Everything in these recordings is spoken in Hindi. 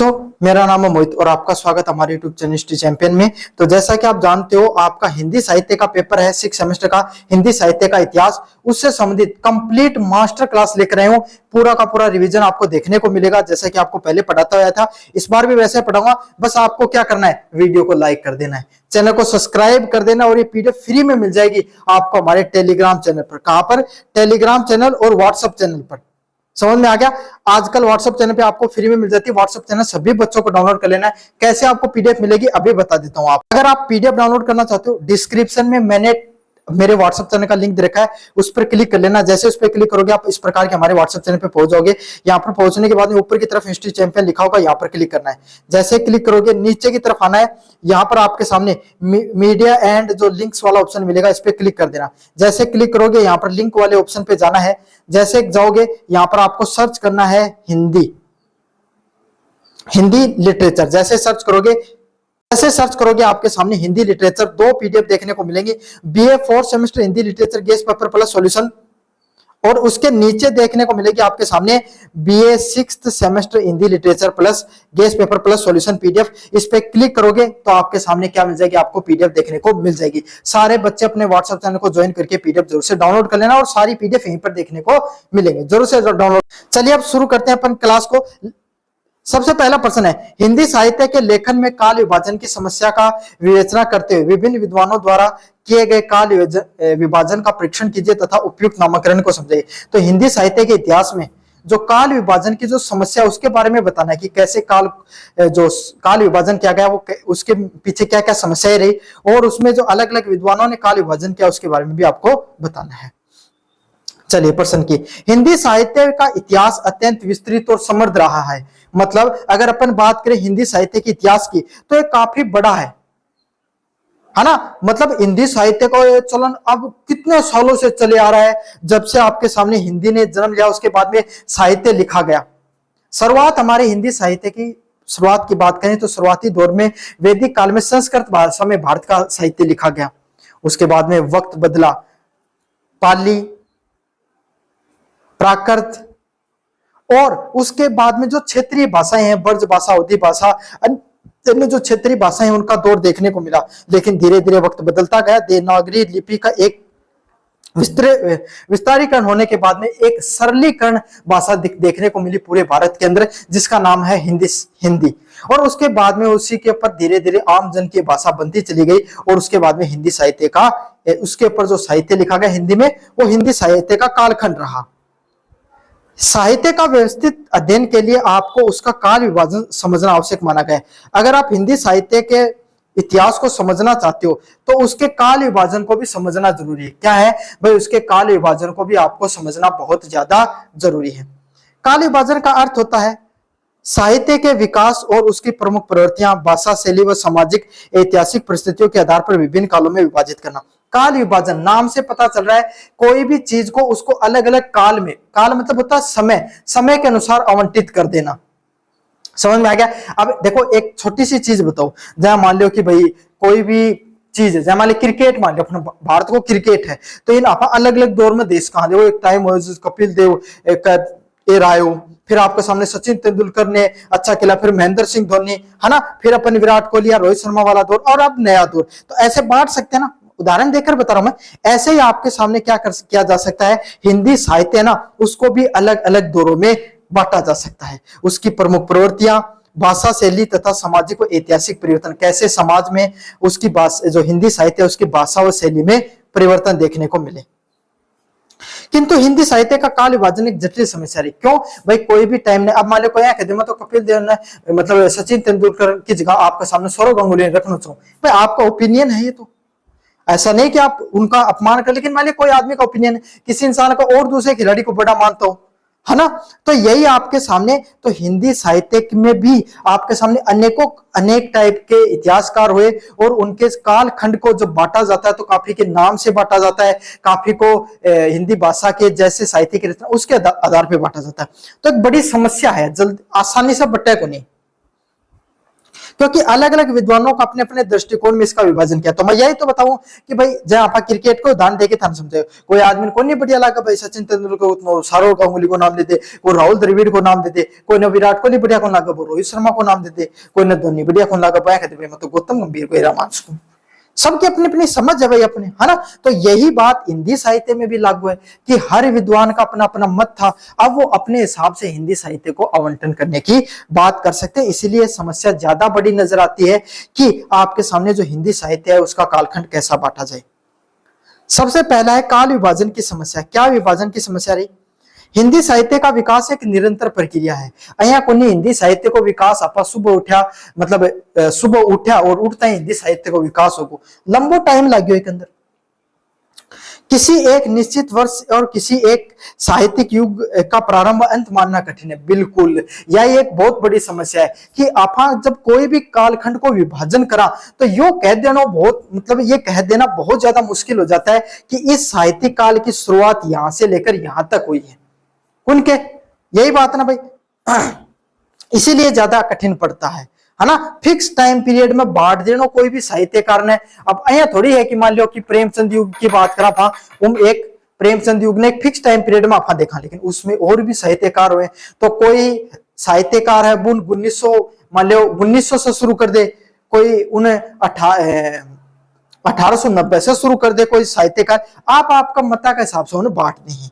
मेरा नाम है मोहित और आपका स्वागत हमारे YouTube चैनल हिस्ट्री चैंपियन में। तो जैसा कि आप जानते हो, आपका हिंदी साहित्य का पेपर है 6 सेमेस्टर का हिंदी साहित्य का इतिहास, उससे संबंधित कंप्लीट मास्टर क्लास लेकर आए हूं। पूरा का पूरा रिवीजन आपको देखने को मिलेगा, जैसा कि आपको पहले पढ़ाता हुआ था, इस बार भी वैसे पढ़ाऊंगा। बस आपको क्या करना है, वीडियो को लाइक कर देना है, चैनल को सब्सक्राइब कर देना और ये पीडीएफ फ्री में मिल जाएगी आपको हमारे टेलीग्राम चैनल पर। कहां पर? टेलीग्राम चैनल और व्हाट्सएप चैनल पर। समझ में आ गया? आजकल व्हाट्सएप चैनल पे आपको फ्री में मिल जाती है। व्हाट्सएप चैनल सभी बच्चों को डाउनलोड कर लेना है। कैसे आपको पीडीएफ मिलेगी अभी बता देता हूं। आप अगर आप पीडीएफ डाउनलोड करना चाहते हो, डिस्क्रिप्शन में मैंने मेरे व्हाट्सएप चैनल का लिंक दे रखा है, उस पर क्लिक कर लेना। जैसे उस पर क्लिक करोगे आप इस प्रकार के हमारे व्हाट्सएप चैनल पे पहुंच जाओगे। यहाँ पर पहुंचने के बाद में ऊपर की तरफ हिस्ट्री चैंपियन लिखा होगा, यहाँ पर क्लिक करना है। जैसे क्लिक करोगे नीचे की तरफ आना है, यहाँ पर आपके सामने मीडिया एंड जो लिंक्स वाला ऑप्शन मिलेगा, इस पर क्लिक कर देना। जैसे क्लिक करोगे यहाँ पर लिंक वाले ऑप्शन पे जाना है। जैसे जाओगे यहाँ पर आपको सर्च करना है हिंदी लिटरेचर। जैसे सर्च करोगे आपके सामने हिंदी लिटरेचर 2 पीडीएफ देखने को मिलेंगे। BA 4 semester Hindi literature guest paper plus solution, और उसके नीचे देखने को मिलेगी आपके सामने BA 6th semester Hindi literature plus guest paper plus solution PDF. इस पे क्लिक करोगे तो आपके सामने क्या मिल जाएगी, आपको पीडीएफ देखने को मिल जाएगी। सारे बच्चे अपने व्हाट्सएप चैनल को ज्वाइन करके पीडीएफ जरूर से डाउनलोड कर लेना और सारी पीडीएफ यहीं पर देखने को मिलेंगे। जरूर से डाउनलोड। चलिए अब शुरू करते हैं अपन क्लास को। सबसे पहला प्रश्न है, हिंदी साहित्य के लेखन में काल विभाजन की समस्या का विवेचना करते हुए विभिन्न विद्वानों द्वारा किए गए काल विभाजन का परीक्षण कीजिए तथा उपयुक्त नामकरण को समझिए। तो हिंदी साहित्य के इतिहास में जो काल विभाजन की जो समस्या, उसके बारे में बताना है कि कैसे काल विभाजन किया गया, वो उसके पीछे क्या क्या समस्याएं रही, और उसमें जो अलग अलग विद्वानों ने काल विभाजन किया उसके बारे में भी आपको बताना है। चलिए प्रश्न की, हिंदी साहित्य का इतिहास अत्यंत विस्तृत और समृद्ध रहा है। मतलब अगर अपन बात करें हिंदी साहित्य के इतिहास की तो ये काफी बड़ा है ना। मतलब हिंदी साहित्य का चलन अब कितने सालों से चले आ रहा है, जब से आपके सामने हिंदी ने जन्म लिया उसके बाद में साहित्य लिखा गया। शुरुआत हमारे हिंदी साहित्य की शुरुआत की बात करें तो शुरुआती दौर में वैदिक काल में संस्कृत भाषा में भारत का साहित्य लिखा गया। उसके बाद में वक्त बदला, पाली, प्राकृत, और उसके बाद में जो क्षेत्रीय भाषाएं हैं, ब्रज भाषा, अवधी भाषा, अन्य जो क्षेत्रीय भाषाएं हैं उनका दौर देखने को मिला। लेकिन धीरे धीरे वक्त बदलता गया। देवनागरी लिपि का एक विस्तारीकरण होने के बाद में एक सरलीकरण भाषा देखने को मिली पूरे भारत के अंदर, जिसका नाम है हिंदी। और उसके बाद में उसी के ऊपर धीरे धीरे आम जन की भाषा बनती चली गई, और उसके बाद में हिंदी साहित्य का, उसके ऊपर जो साहित्य लिखा गया हिंदी में, वो हिंदी साहित्य का कालखंड रहा। साहित्य का व्यवस्थित अध्ययन के लिए आपको उसका काल विभाजन समझना आवश्यक माना गया है। अगर आप हिंदी साहित्य के इतिहास को समझना चाहते हो तो उसके काल विभाजन को भी समझना जरूरी है। क्या है भाई? उसके काल विभाजन को भी आपको समझना बहुत ज्यादा जरूरी है। काल विभाजन का अर्थ होता है साहित्य के विकास और उसकी प्रमुख प्रवृत्तियां, भाषा, शैली व सामाजिक ऐतिहासिक परिस्थितियों के आधार पर विभिन्न कालों में विभाजित करना। काल विभाजन नाम से पता चल रहा है, कोई भी चीज को उसको अलग अलग काल में, काल मतलब होता है समय के अनुसार आवंटित कर देना। समझ में आ गया? अब देखो एक छोटी सी चीज बताओ, जहां मान लो कि भाई कोई भी चीज है, जैसे मान लो क्रिकेट, मान लो अपना भारत को क्रिकेट है, तो इन अलग अलग दौर में देश कहां देखो, एक टाइम कपिल देव, रायो, फिर आपके सामने सचिन तेंदुलकर ने अच्छा खेला, फिर महेंद्र सिंह धोनी, है ना, फिर अपन विराट कोहली या रोहित शर्मा वाला दौर, और अब नया दौर। तो ऐसे बांट सकते हैं ना, उदाहरण देकर बता रहा हूं मैं। ऐसे ही आपके सामने क्या किया जा सकता है, हिंदी साहित्य ना उसको भी अलग अलग दौरों में बांटा जा सकता है। उसकी प्रमुख प्रवृत्तियां, भाषा, शैली तथा सामाजिक व ऐतिहासिक परिवर्तन, कैसे समाज में उसकी जो हिंदी साहित्य उसकी भाषा व शैली में परिवर्तन देखने को मिले। किंतु हिंदी साहित्य का काल विभाजन एक जटिल समस्या रही। क्यों भाई? कोई भी टाइम ने, अब मान लो कोई मैं तो कपिल देव ने, मतलब सचिन तेंदुलकर की जगह आपके सामने सौरव गांगुली रखना चाहूं, भाई आपका ओपिनियन है ये, तो ऐसा नहीं कि आप उनका अपमान कर, लेकिन मान लीजिए कोई आदमी का ओपिनियन है, किसी इंसान का और दूसरे खिलाड़ी को बड़ा मानता हो, है ना, तो यही आपके सामने, तो हिंदी साहित्य में भी आपके सामने अनेक टाइप के इतिहासकार हुए, और उनके काल खंड को जब बांटा जाता है तो काफी के नाम से बांटा जाता है, काफी को हिंदी भाषा के जैसे साहित्य की रचना उसके आधार पर बांटा जाता है। तो एक बड़ी समस्या है, जल्द आसानी से बटे को नहीं, क्योंकि अलग अलग विद्वानों का अपने अपने दृष्टिकोण में इसका विभाजन किया। तो मैं यही तो बताऊं कि भाई जहां आप क्रिकेट को उदाहरण देके था समझे, कोई आदमी को नहीं बढ़िया लगा भाई सचिन तेंदुलकर को, सौरव गांगुली को नाम देते, कोई राहुल द्रविड़ को नाम देते, कोई ने विराट कोहली बढ़िया को लगा वो रोहित शर्मा को नाम देते, कोई ने धोनी बढ़िया को लगा भाई कहते भाई मैं तो गौतम गंभीर को रोमांस को। सबकी अपनी अपनी समझ है भाई अपने, है ना। तो यही बात हिंदी साहित्य में भी लागू है कि हर विद्वान का अपना अपना मत था। अब वो अपने हिसाब से हिंदी साहित्य को आवंटन करने की बात कर सकते हैं। इसीलिए समस्या ज्यादा बड़ी नजर आती है कि आपके सामने जो हिंदी साहित्य है उसका कालखंड कैसा बांटा जाए। सबसे पहला है काल विभाजन की समस्या। क्या विभाजन की समस्या रही? हिंदी साहित्य का विकास एक निरंतर प्रक्रिया है। અહીંયા કોની हिंदी साहित्य को विकास आपा सुबह उठा मतलब सुबह उठा और उठता ही हिंदी साहित्य को विकास हो लंबो टाइम लाग्यो एक अंदर। किसी एक निश्चित वर्ष और किसी एक साहित्यिक युग का प्रारंभ अंत मानना कठिन है। बिल्कुल, यह एक बहुत बड़ी समस्या है कि आपा जब कोई भी कालखंड को विभाजन करा तो यो कह देना बहुत मतलब ये कह देना बहुत ज्यादा मुश्किल हो जाता है कि इस साहित्यिक काल की शुरुआत यहां से लेकर यहां तक हुई है उनके। यही बात ना भाई, इसीलिए ज्यादा कठिन पड़ता है ना। फिक्स टाइम पीरियड में बांट देना कोई भी साहित्यकार ने। अब अया थोड़ी है कि मान लो कि प्रेमचंद युग की बात करा था, एक प्रेमचंद युग ने एक फिक्स टाइम पीरियड में आपा देखा, लेकिन उसमें और भी साहित्यकार हुए। तो कोई साहित्यकार है 1900 मान लो 1900 से शुरू कर दे, कोई उन्हें 1890 से शुरू कर दे कोई साहित्यकार, आप आपका मता के हिसाब से उन्हें बांट नहीं।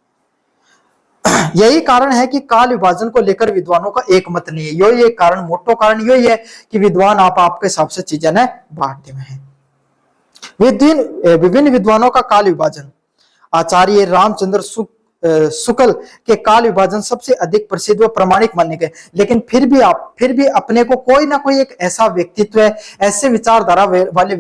यही कारण है कि काल विभाजन को लेकर विद्वानों का एक मत नहीं है। यही एक कारण, मोटो कारण यही है कि विद्वान आप आपके हिसाब से चीजें न बांटते हैं। विभिन्न विद्वानों का काल विभाजन। आचार्य रामचंद्र शुक्ल के काल विभाजन सबसे अधिक प्रसिद्ध व प्रमाणिक माने गए। लेकिन फिर भी अपने को कोई ना कोई एक ऐसा व्यक्तित्व है, ऐसे विचारधारा वाले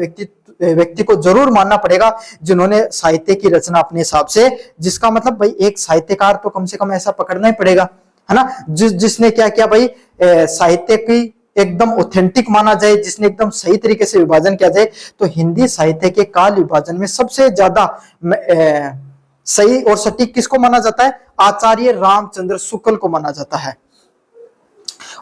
व्यक्ति को जरूर मानना पड़ेगा जिन्होंने साहित्य की रचना अपने हिसाब से, जिसका मतलब भाई एक साहित्यकार तो कम से कम ऐसा पकड़ना ही पड़ेगा, है ना, जिसने क्या किया भाई साहित्य की एकदम ऑथेंटिक माना जाए, जिसने एकदम सही तरीके से विभाजन किया जाए। तो हिंदी साहित्य के काल विभाजन में सबसे ज्यादा सही और सटीक किसको माना जाता है? आचार्य रामचंद्र शुक्ल को माना जाता है।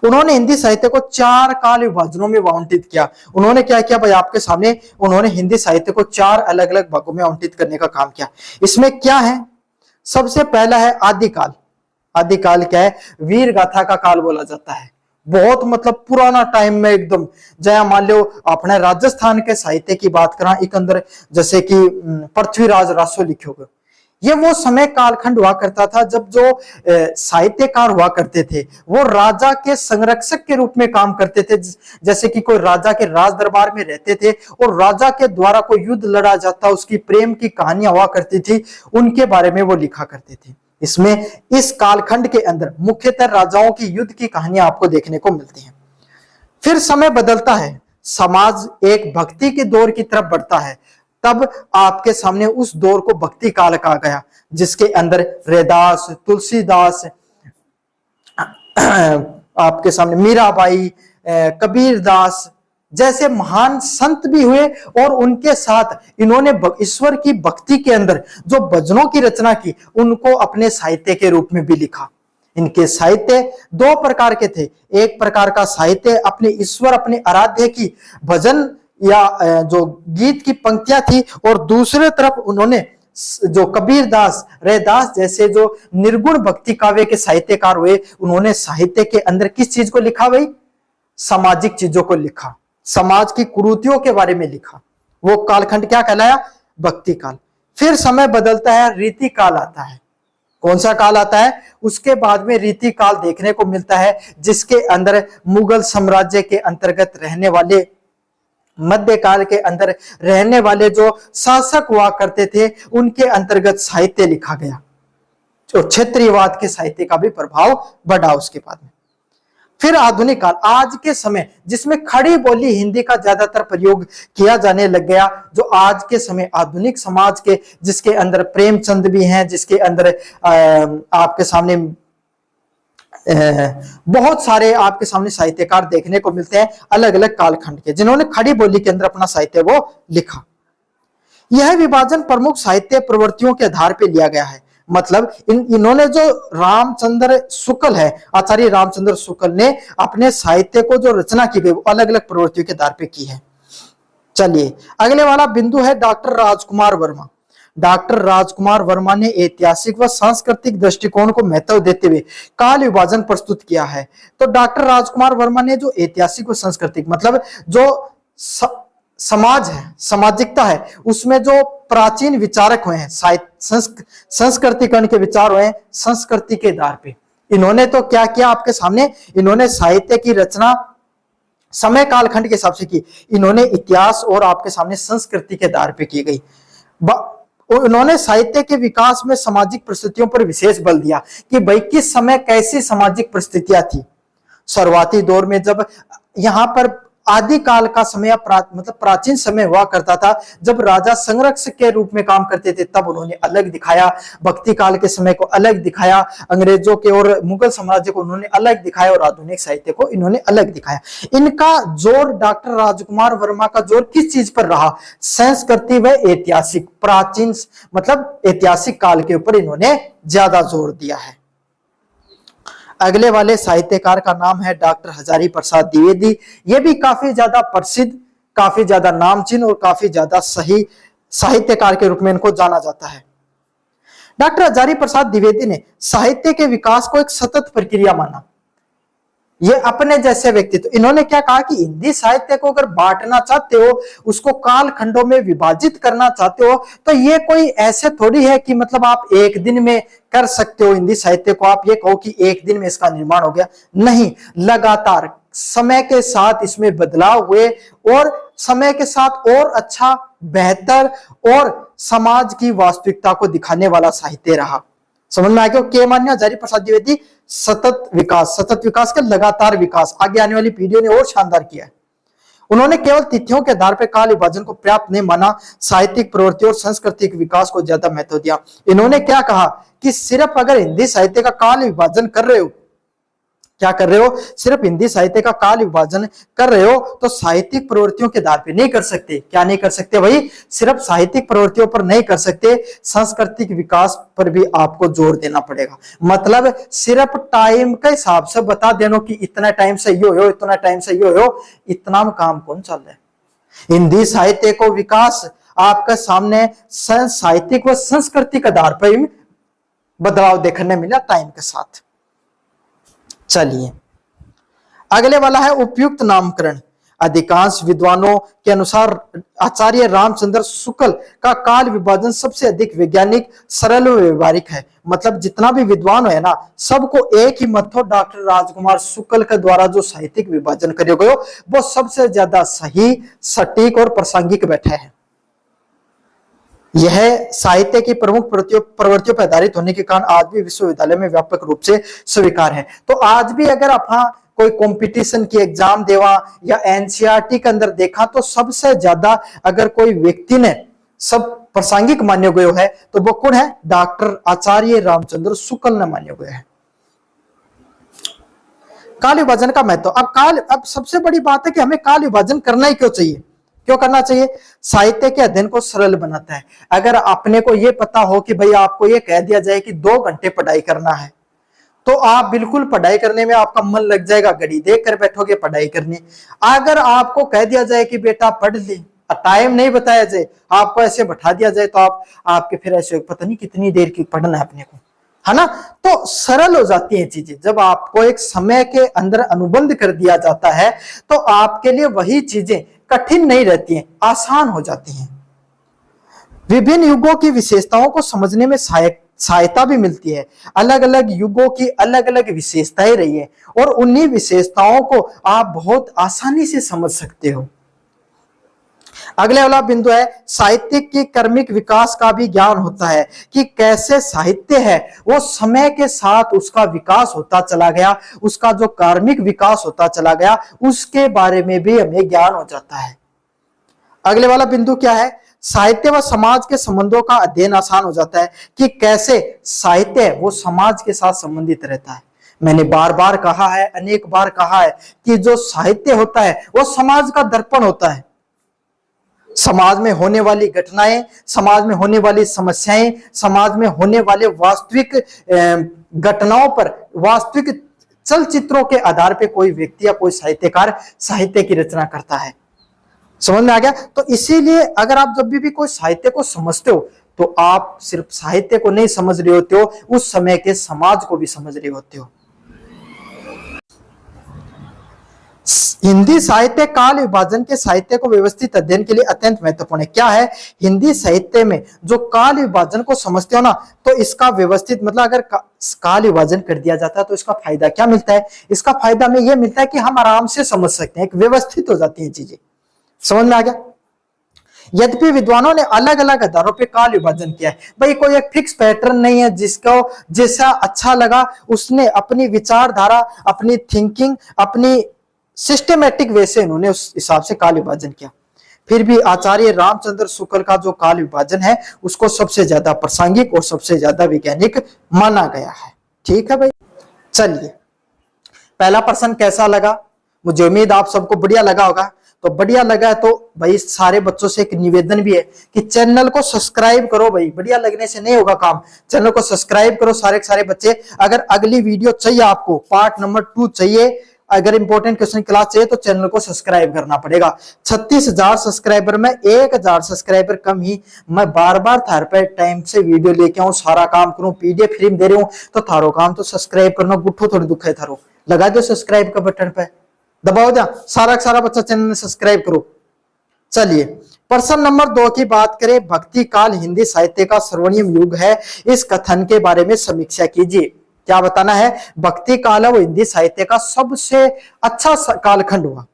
उन्होंने हिंदी साहित्य को 4 काल विभाजनों में आवंटित किया। उन्होंने क्या किया भाई आपके सामने, उन्होंने हिंदी साहित्य को 4 अलग अलग भागों में आवंटित करने का काम किया। इसमें क्या है? सबसे पहला है आदिकाल। आदिकाल क्या है? वीर गाथा का काल बोला जाता है। बहुत मतलब पुराना टाइम में एकदम, जया मान लो अपने राजस्थान के साहित्य की बात करा एक अंदर, जैसे कि पृथ्वीराज रासो लिखे हुए, ये वो समय कालखंड हुआ करता था जब जो साहित्यकार हुआ करते थे वो राजा के संरक्षक के रूप में काम करते थे। जैसे कि कोई राजा के राज दरबार में रहते थे और राजा के द्वारा कोई युद्ध लड़ा जाता, उसकी प्रेम की कहानियां हुआ करती थी, उनके बारे में वो लिखा करते थे। इसमें इस कालखंड के अंदर मुख्यतः राजाओं की युद्ध की कहानियां आपको देखने को मिलती हैं। फिर समय बदलता है, समाज एक भक्ति के दौर की तरफ बढ़ता है। तब आपके सामने उस दौर को भक्ति काल कहा गया, जिसके अंदर रैदास, तुलसीदास, आपके सामने मीराबाई, कबीरदास जैसे महान संत भी हुए और उनके साथ इन्होंने ईश्वर की भक्ति के अंदर जो भजनों की रचना की, उनको अपने साहित्य के रूप में भी लिखा। इनके साहित्य 2 प्रकार के थे। एक प्रकार का साहित्य अपने ईश्वर, अपने आराध्य की भजन या जो गीत की पंक्तियां थी, और दूसरे तरफ उन्होंने जो कबीरदास, रैदास जैसे जो निर्गुण भक्ति काव्य के साहित्यकार हुए, उन्होंने साहित्य के अंदर किस चीज को लिखा भाई? सामाजिक चीजों को लिखा, समाज की कुरीतियों के बारे में लिखा। वो कालखंड क्या कहलाया? भक्ति काल। फिर समय बदलता है, रीति काल आता है। कौन सा काल आता है? उसके बाद में रीति काल देखने को मिलता है, जिसके अंदर मुगल साम्राज्य के अंतर्गत रहने वाले, मध्यकाल के अंदर रहने वाले जो शासक हुआ करते थे, उनके अंतर्गत साहित्य लिखा गया। जो क्षेत्रीयवाद के साहित्य का भी प्रभाव बढ़ा उसके बाद में। फिर आधुनिक काल, आज के समय जिसमें खड़ी बोली हिंदी का ज्यादातर प्रयोग किया जाने लग गया, जो आज के समय आधुनिक समाज के, जिसके अंदर प्रेमचंद भी हैं, जिसके अंदर आपके सामने बहुत सारे आपके सामने साहित्यकार देखने को मिलते हैं अलग अलग कालखंड के, जिन्होंने खड़ी बोली के अंदर अपना साहित्य वो लिखा। यह विभाजन प्रमुख साहित्य प्रवृत्तियों के आधार पर लिया गया है। मतलब इन्होंने जो रामचंद्र शुक्ल है, आचार्य रामचंद्र शुक्ल ने अपने साहित्य को जो रचना की गई वो अलग अलग प्रवृत्तियों के आधार पे की है। चलिए अगले वाला बिंदु है डॉक्टर राजकुमार वर्मा। डॉक्टर राजकुमार वर्मा ने ऐतिहासिक व सांस्कृतिक दृष्टिकोण को महत्व देते हुए काल विभाजन प्रस्तुत किया है। तो डॉक्टर राजकुमार वर्मा ने जो ऐतिहासिक व सांस्कृतिक मतलब जो समाज है, सामाजिकता है, उसमें जो प्राचीन विचारक हुए हैं, संस्कृतिकरण के विचार हुए हैं, संस्कृति के आधार पे इन्होंने तो क्या किया आपके सामने, इन्होंने साहित्य की रचना समय कालखंड के हिसाब से की, इन्होंने इतिहास और आपके सामने संस्कृति के आधार पे की गई। उन्होंने साहित्य के विकास में सामाजिक परिस्थितियों पर विशेष बल दिया कि भाई किस समय कैसी सामाजिक परिस्थितियां थी। शुरुआती दौर में जब यहाँ पर आदि काल का समय मतलब प्राचीन समय हुआ करता था, जब राजा संरक्षक के रूप में काम करते थे, तब उन्होंने अलग दिखाया, भक्ति काल के समय को अलग दिखाया, अंग्रेजों के और मुगल साम्राज्य को उन्होंने अलग दिखाया और आधुनिक साहित्य को इन्होंने अलग दिखाया। इनका जोर, डॉक्टर राजकुमार वर्मा का जोर किस चीज पर रहा? संस्कृति व ऐतिहासिक, प्राचीन मतलब ऐतिहासिक काल के ऊपर इन्होंने ज्यादा जोर दिया है। अगले वाले साहित्यकार का नाम है डॉक्टर हजारी प्रसाद द्विवेदी। ये भी काफी ज्यादा प्रसिद्ध, काफी ज्यादा नामचीन और काफी ज्यादा सही साहित्यकार के रूप में इनको जाना जाता है। डॉक्टर हजारी प्रसाद द्विवेदी ने साहित्य के विकास को एक सतत प्रक्रिया माना। ये अपने जैसे व्यक्तित्व, इन्होंने क्या कहा कि हिंदी साहित्य को अगर बांटना चाहते हो, उसको काल खंडों में विभाजित करना चाहते हो, तो ये कोई ऐसे थोड़ी है कि मतलब आप एक दिन में कर सकते हो हिंदी साहित्य को, आप ये कहो कि एक दिन में इसका निर्माण हो गया। नहीं, लगातार समय के साथ इसमें बदलाव हुए और समय के साथ और अच्छा, बेहतर और समाज की वास्तविकता को दिखाने वाला साहित्य रहा। समझ में आ गया? के मान्य हजारी प्रसाद द्विवेदी सतत विकास का लगातार विकास आगे आने वाली पीढ़ियों ने और शानदार किया है। उन्होंने केवल तिथियों के आधार पर काल विभाजन को पर्याप्त नहीं माना, साहित्यिक प्रवृत्ति और सांस्कृतिक विकास को ज्यादा महत्व दिया। इन्होंने क्या कहा कि सिर्फ अगर हिंदी साहित्य का काल विभाजन कर रहे हो, क्या कर रहे हो, सिर्फ हिंदी साहित्य का काल विभाजन कर रहे हो, तो साहित्यिक प्रवृत्तियों के आधार पर नहीं कर सकते। क्या नहीं कर सकते भाई? सिर्फ साहित्यिक प्रवृत्तियों पर नहीं कर सकते, सांस्कृतिक विकास पर भी आपको जोर देना पड़ेगा। मतलब सिर्फ टाइम के हिसाब से बता देना कि इतना टाइम से यो हो, इतना टाइम से यो हो, इतना में काम कौन चल रहा है? हिंदी साहित्य को विकास आपके सामने साहित्यिक व सांस्कृतिक आधार पर बदलाव देखने मिला टाइम के साथ। चलिए अगले वाला है उपयुक्त नामकरण। अधिकांश विद्वानों के अनुसार आचार्य रामचंद्र शुक्ल का काल विभाजन सबसे अधिक वैज्ञानिक, सरल व व्यवहारिक है। मतलब जितना भी विद्वान है ना, सबको एक ही मत हो, डॉक्टर राजकुमार शुक्ल के द्वारा जो साहित्यिक विभाजन किया गया वो सबसे ज्यादा सही, सटीक और प्रासंगिक बैठा है। यह साहित्य की प्रमुख प्रवृत्तियों पर आधारित होने के कारण आज भी विश्वविद्यालय में व्यापक रूप से स्वीकार है। तो आज भी अगर आप कोई कंपटीशन की एग्जाम देवा या एनसीईआरटी के अंदर देखा, तो सबसे ज्यादा अगर कोई व्यक्ति ने सब प्रासंगिक मान्य गयो है तो वो कौन है? डॉक्टर आचार्य रामचंद्र शुक्ल ने मान्य गया है। काल विभाजन का महत्व। अब सबसे बड़ी बात है कि हमें काल विभाजन करना ही क्यों चाहिए? क्यों करना चाहिए? साहित्य के अध्ययन को सरल बनाता है। अगर अपने को यह पता हो कि भाई आपको यह कह दिया जाए कि 2 घंटे पढ़ाई करना है, तो आप बिल्कुल पढ़ाई करने में आपका मन लग जाएगा, घड़ी देख कर बैठोगे पढ़ाई करने। अगर आपको कह दिया जाए कि बेटा पढ़ ले, टाइम नहीं बताया जाए, आपको ऐसे बैठा दिया जाए, तो आपके फिर ऐसे पता नहीं कितनी देर की पढ़ना है अपने को, है ना? तो सरल हो जाती हैं चीजें। जब आपको एक समय के अंदर अनुबंध कर दिया जाता है तो आपके लिए वही चीजें कठिन नहीं रहती हैं, आसान हो जाती हैं। विभिन्न युगों की विशेषताओं को समझने में सहायता भी मिलती है। अलग अलग युगों की अलग अलग विशेषताएं रही है और उन्हीं विशेषताओं को आप बहुत आसानी से समझ सकते हो। अगले वाला बिंदु है साहित्य के क्रमिक विकास का भी ज्ञान होता है कि कैसे साहित्य है वो समय के साथ उसका विकास होता चला गया, उसका जो कार्मिक विकास होता चला गया, उसके बारे में भी हमें ज्ञान हो जाता है। अगले वाला बिंदु क्या है? साहित्य व समाज के संबंधों का अध्ययन आसान हो जाता है कि कैसे साहित्य वो समाज के साथ संबंधित रहता है। मैंने बार बार कहा है, अनेक बार कहा है कि जो साहित्य होता है वो समाज का दर्पण होता है। समाज में होने वाली घटनाएं, समाज में होने वाली समस्याएं, समाज में होने वाले वास्तविक घटनाओं पर, वास्तविक चलचित्रों के आधार पे कोई व्यक्ति या कोई साहित्यकार साहित्य की रचना करता है। समझ में आ गया? तो इसीलिए अगर आप जब भी कोई साहित्य को समझते हो तो आप सिर्फ साहित्य को नहीं समझ रहे होते हो, उस समय के समाज को भी समझ रहे होते हो। हिंदी साहित्य काल विभाजन के साहित्य को व्यवस्थित अध्ययन के लिए अत्यंत महत्वपूर्ण है। क्या है? हिंदी साहित्य में जो काल विभाजन को समझते हो ना, तो इसका व्यवस्थित मतलब अगर काल विभाजन कर दिया जाता है तो इसका फायदा क्या मिलता है? इसका फायदा हमें यह मिलता है कि हम आराम से समझ सकते हैं, व्यवस्थित हो जाती है चीजें। समझ में आ गया? यद्यपि विद्वानों ने अलग अलग आधारों पे काल विभाजन किया है, भाई कोई एक फिक्स पैटर्न नहीं है, जिसको जैसा अच्छा लगा उसने अपनी विचारधारा, अपनी थिंकिंग, अपनी सिस्टमेटिक वे से उन्होंने उस हिसाब से काल विभाजन किया। फिर भी आचार्य रामचंद्र शुक्ल का जो काल विभाजन है उसको सबसे ज्यादा प्रासंगिक और सबसे ज्यादा वैज्ञानिक माना गया है। ठीक है भाई, चलिए पहला प्रश्न कैसा लगा? मुझे उम्मीद आप सबको बढ़िया लगा होगा। तो बढ़िया लगा तो भाई सारे बच्चों से एक निवेदन भी है कि चैनल को सब्सक्राइब करो भाई, बढ़िया लगने से नहीं होगा काम, चैनल को सब्सक्राइब करो सारे के सारे बच्चे। अगर अगली वीडियो चाहिए आपको, पार्ट नंबर 2 चाहिए, अगर इंपॉर्टेंट क्वेश्चन क्लास चाहिए तो चैनल को सब्सक्राइब करना पड़ेगा। 36,000 सब्सक्राइबर में 1,000 सब्सक्राइबर कम ही मैं बार बार थार पे टाइम से वीडियो लेके आऊं, सारा काम करूं, पीडीएफ फ्री में दे रही हूं, तो थारो काम तो सब्सक्राइब करना, गुट्ठो थोड़ी दुख है थारो, लगा दो सब्सक्राइब का बटन पे, दबाओ जा, सारा बच्चा चैनल सब्सक्राइब करो। चलिए प्रश्न नंबर 2 की बात करें। भक्ति काल हिंदी साहित्य का स्वर्णिम युग है, इस कथन के बारे में समीक्षा कीजिए। क्या बताना है? भक्ति काल है वो हिंदी साहित्य का सबसे अच्छा कालखंड हुआ।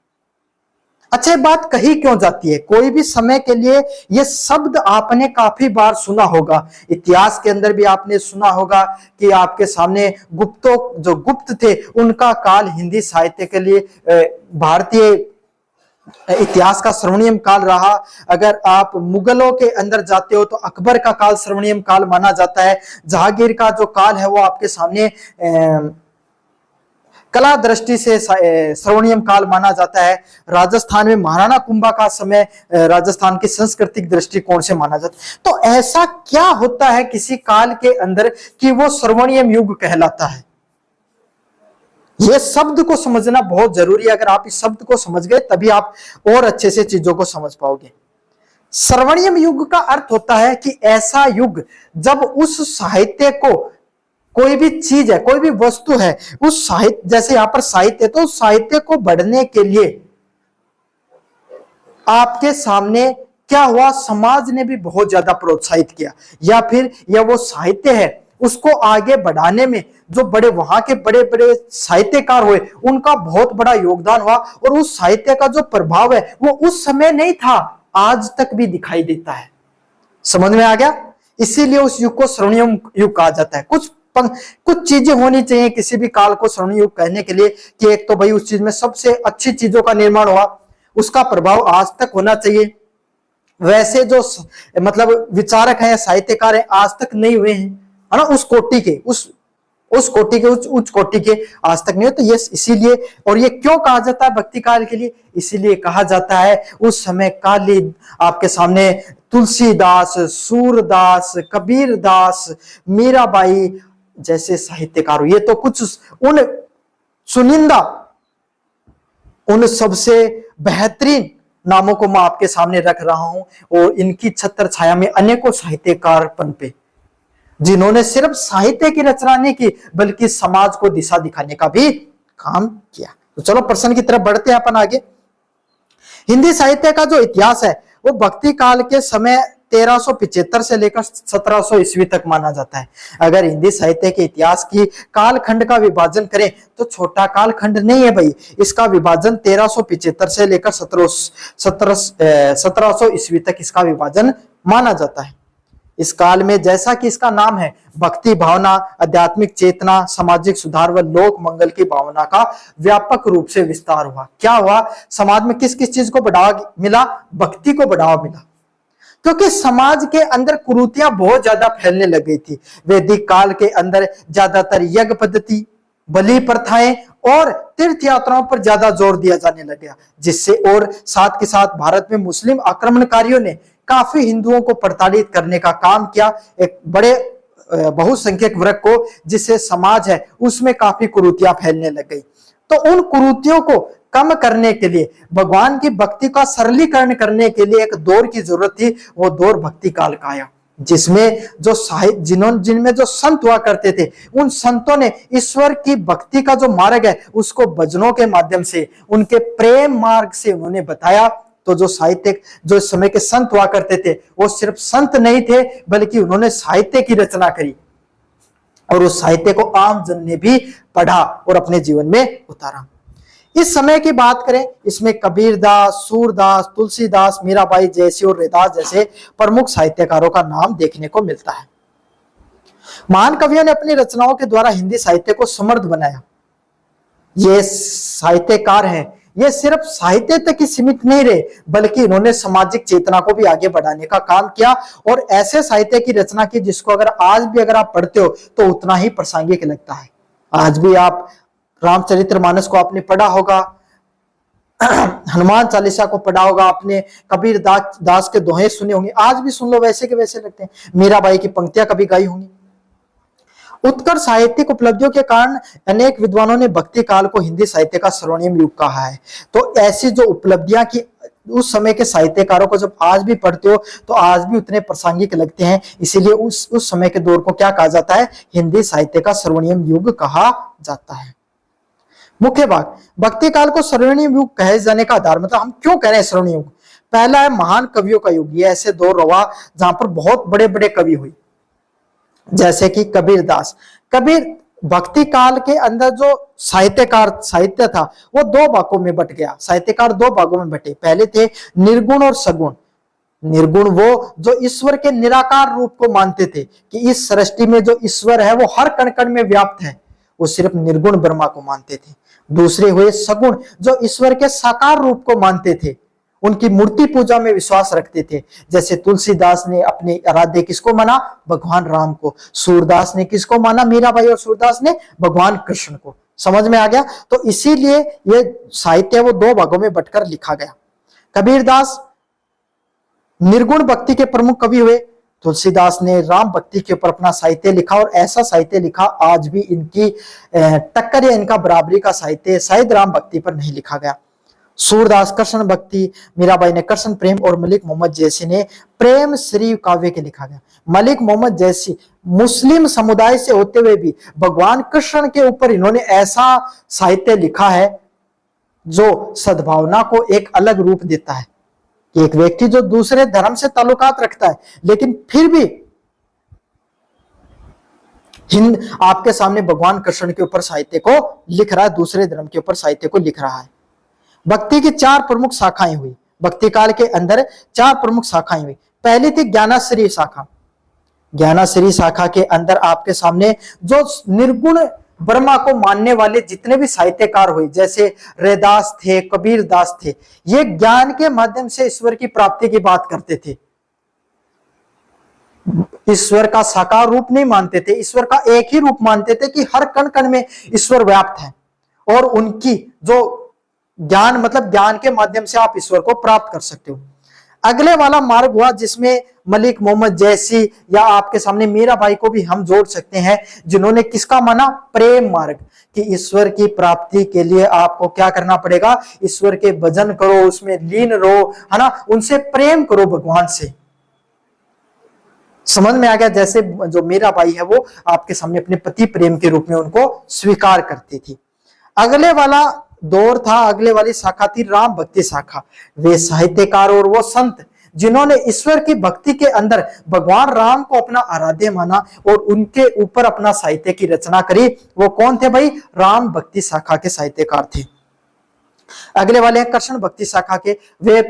अच्छा, बात कही क्यों जाती है? कोई भी समय के लिए ये शब्द आपने काफी बार सुना होगा, इतिहास के अंदर भी आपने सुना होगा कि आपके सामने जो गुप्त थे उनका काल हिंदी साहित्य के लिए भारतीय इतिहास का स्वर्णिम काल रहा। अगर आप मुगलों के अंदर जाते हो तो अकबर का काल स्वर्णिम काल माना जाता है। जहांगीर का जो काल है वो आपके सामने कला दृष्टि से स्वर्णिम काल माना जाता है। राजस्थान में महाराणा कुंभा का समय राजस्थान की सांस्कृतिक दृष्टिकोण से माना जाता है। तो ऐसा क्या होता है किसी काल के अंदर कि वो स्वर्णिम युग कहलाता है? यह शब्द को समझना बहुत जरूरी है। अगर आप इस शब्द को समझ गए तभी आप और अच्छे से चीजों को समझ पाओगे। स्वर्णिम युग का अर्थ होता है कि ऐसा युग जब उस साहित्य को, कोई भी चीज है, कोई भी वस्तु है, उस साहित्य, जैसे यहां पर साहित्य, तो उस साहित्य को बढ़ने के लिए आपके सामने क्या हुआ? समाज ने भी बहुत ज्यादा प्रोत्साहित किया, या फिर यह वो साहित्य है उसको आगे बढ़ाने में जो वहां के बड़े बड़े साहित्यकार हुए उनका बहुत बड़ा योगदान हुआ। और उस साहित्य का जो प्रभाव है वो उस समय नहीं था, आज तक भी दिखाई देता है। समझ में आ गया? इसीलिए उस युग को स्वर्णिम युग कहा जाता है। कुछ चीजें होनी चाहिए किसी भी काल को स्वर्णिम युग कहने के लिए, कि एक तो भाई उस चीज में सबसे अच्छी चीजों का निर्माण हुआ, उसका प्रभाव आज तक होना चाहिए। वैसे जो मतलब विचारक हैं, साहित्यकार हैं, आज तक नहीं हुए हैं, है ना, उस कोटि के, उस कोटि के, उच्च कोटि के आज तक नहीं हो। तो ये इसीलिए, और ये क्यों कहा जाता है भक्ति काल के लिए? इसीलिए कहा जाता है उस समय काली आपके सामने तुलसीदास, सूरदास, कबीरदास, मीराबाई जैसे साहित्यकार, ये तो कुछ उन चुनिंदा, उन सबसे बेहतरीन नामों को मैं आपके सामने रख रहा हूं, और इनकी छत्र छाया में अनेकों साहित्यकार पनपे, जिन्होंने सिर्फ साहित्य की रचना नहीं की बल्कि समाज को दिशा दिखाने का भी काम किया। तो चलो प्रश्न की तरफ बढ़ते हैं अपन आगे। हिंदी साहित्य का जो इतिहास है वो भक्ति काल के समय 1375 से लेकर 1700 ईस्वी तक माना जाता है। अगर हिंदी साहित्य के इतिहास की कालखंड का विभाजन करें तो छोटा कालखंड नहीं है भाई, इसका विभाजन 1375 से लेकर 1700 ईस्वी तक इसका विभाजन माना जाता है। इस काल में जैसा कि इसका नाम है, भक्ति भावना, आध्यात्मिक चेतना, सामाजिक सुधार व लोक मंगल की भावना का व्यापक रूप से विस्तार हुआ। क्या हुआ? समाज में किस किस चीज को बढ़ावा मिला? भक्ति को बढ़ावा मिला, क्योंकि समाज के अंदर कुरीतियां बहुत ज्यादा फैलने लग गई थी। वैदिक काल के अंदर ज्यादातर यज्ञ पद्धति, बलि प्रथाएं और तीर्थ यात्राओं पर ज्यादा जोर दिया जाने लग गया, जिससे और साथ के साथ भारत में मुस्लिम आक्रमणकारियों ने काफी हिंदुओं को प्रताड़ित करने का काम किया, एक बड़े बहुसंख्यक वर्ग को, जिससे समाज है उसमें काफी कुरीतियां फैलने लग गई। तो उन कुरीतियों को कम करने के लिए, भगवान की भक्ति का सरलीकरण करने के लिए एक दौर की जरूरत थी। वो दौर भक्ति काल का आया, जिसमें जो साहित्य जिनमें जो संत हुआ करते थे, उन संतों ने ईश्वर की भक्ति का जो मार्ग है उसको भजनों के माध्यम से, उनके प्रेम मार्ग से उन्होंने बताया। तो जो साहित्यिक, जो इस समय के संत हुआ करते थे, वो सिर्फ संत नहीं थे बल्कि उन्होंने साहित्य की रचना करी और उस साहित्य को आम जन ने भी पढ़ा और अपने जीवन में उतारा। इस समय की बात करें, इसमें कबीरदास, सूरदास, तुलसीदास, मीराबाई जैसी और रैदास जैसे प्रमुख साहित्यकारों का नाम देखने को मिलता है। महान कवियों ने अपनी रचनाओं के द्वारा हिंदी साहित्य को समृद्ध बनाया। ये साहित्यकार हैं, ये सिर्फ साहित्य तक ही सीमित नहीं रहे बल्कि इन्होंने सामाजिक चेतना को भी आगे बढ़ाने का काम किया और ऐसे साहित्य की रचना की जिसको अगर आज भी अगर आप पढ़ते हो तो उतना ही प्रासंगिक लगता है। आज भी आप रामचरितमानस को आपने पढ़ा होगा, हनुमान चालीसा को पढ़ा होगा आपने, कबीर दास के दोहे सुने होंगे, आज भी सुन लो वैसे के वैसे लगते हैं। मीराबाई की पंक्तियां कभी गाई होंगी। उत्कर्ष साहित्यिक उपलब्धियों के कारण अनेक विद्वानों ने भक्ति काल को हिंदी साहित्य का स्वर्णिम युग कहा है। तो ऐसी जो उपलब्धियां की उस समय के साहित्यकारों को जब आज भी पढ़ते हो तो आज भी उतने प्रासंगिक लगते हैं। इसीलिए उस समय के दौर को क्या कहा जाता है? हिंदी साहित्य का स्वर्णिम युग कहा जाता है। मुख्य भाग, भक्ति काल को स्वर्णिम युग कहे जाने का आधार, मतलब हम क्यों कह रहे हैं स्वर्णिम युग? पहला है महान कवियों का युग। ये ऐसे दौर रहा जहां पर बहुत बड़े बड़े कवि हुए, जैसे कि कबीरदास। कबीर भक्ति काल के अंदर जो साहित्य था वो दो भागों में बट गया। साहित्यकार दो भागों में बटे। पहले थे निर्गुण और सगुण। निर्गुण वो जो ईश्वर के निराकार रूप को मानते थे कि इस सृष्टि में जो ईश्वर है वो हर कण कण में व्याप्त है, वो सिर्फ निर्गुण ब्रह्मा को मानते थे। दूसरे हुए सगुण, जो ईश्वर के साकार रूप को मानते थे, उनकी मूर्ति पूजा में विश्वास रखते थे। जैसे तुलसीदास ने अपने आराध्य किसको माना? भगवान राम को। सूरदास ने किसको माना? मीराबाई और सूरदास ने भगवान कृष्ण को। समझ में आ गया? तो इसीलिए ये साहित्य वो दो भागों में बंटकर लिखा गया। कबीरदास निर्गुण भक्ति के प्रमुख कवि हुए। तुलसीदास ने राम भक्ति के ऊपर अपना साहित्य लिखा और ऐसा साहित्य लिखा आज भी इनकी टक्कर या इनका बराबरी का साहित्य शायद राम भक्ति पर नहीं लिखा गया। सूरदास कृष्ण भक्ति, मीराबाई ने कृष्ण प्रेम और मलिक मोहम्मद जैसी ने प्रेम श्री काव्य के लिखा गया। मलिक मोहम्मद जैसी मुस्लिम समुदाय से होते हुए भी भगवान कृष्ण के ऊपर इन्होंने ऐसा साहित्य लिखा है जो सद्भावना को एक अलग रूप देता है कि एक व्यक्ति जो दूसरे धर्म से ताल्लुकात रखता है लेकिन फिर भी आपके सामने भगवान कृष्ण के ऊपर साहित्य को लिख रहा है, दूसरे धर्म के ऊपर साहित्य को लिख रहा है। भक्ति की चार प्रमुख शाखाएं हुई। भक्ति काल के अंदर चार प्रमुख शाखाएं हुई। पहली थी ज्ञानाश्री शाखा। ज्ञानाश्री शाखा के अंदर आपके सामने जो निर्गुण ब्रह्मा को मानने वाले जितने भी साहित्यकार हुए, जैसे रैदास थे, कबीरदास थे, ये ज्ञान के माध्यम से ईश्वर की प्राप्ति की बात करते थे। ईश्वर का साकार रूप नहीं मानते थे, ईश्वर का एक ही रूप मानते थे कि हर कण कण में ईश्वर व्याप्त है और उनकी जो ज्ञान, मतलब ज्ञान के माध्यम से आप ईश्वर को प्राप्त कर सकते हो। अगले वाला मार्ग हुआ जिसमें मलिक मोहम्मद जैसी या आपके सामने मीराबाई को भी हम जोड़ सकते हैं, जिन्होंने किसका माना? प्रेम मार्ग, कि ईश्वर की प्राप्ति के लिए आपको क्या करना पड़ेगा? ईश्वर के भजन करो, उसमें लीन रहो, है ना, उनसे प्रेम करो भगवान से। समझ में आ गया? जैसे जो मीराबाई है वो आपके सामने अपने पति प्रेम के रूप में उनको स्वीकार करती थी। अगले वाला दौर था, अगले वाली शाखा थी राम भक्ति शाखा। वे साहित्यकार और वो संत जिन्होंने ईश्वर की भक्ति के अंदर भगवान राम को अपना आराध्य माना और उनके ऊपर अपना साहित्य की रचना करी, वो कौन थे भाई? राम भक्ति शाखा के साहित्यकार थे। अगले वाले हैं कृष्ण भक्ति शाखा के। वे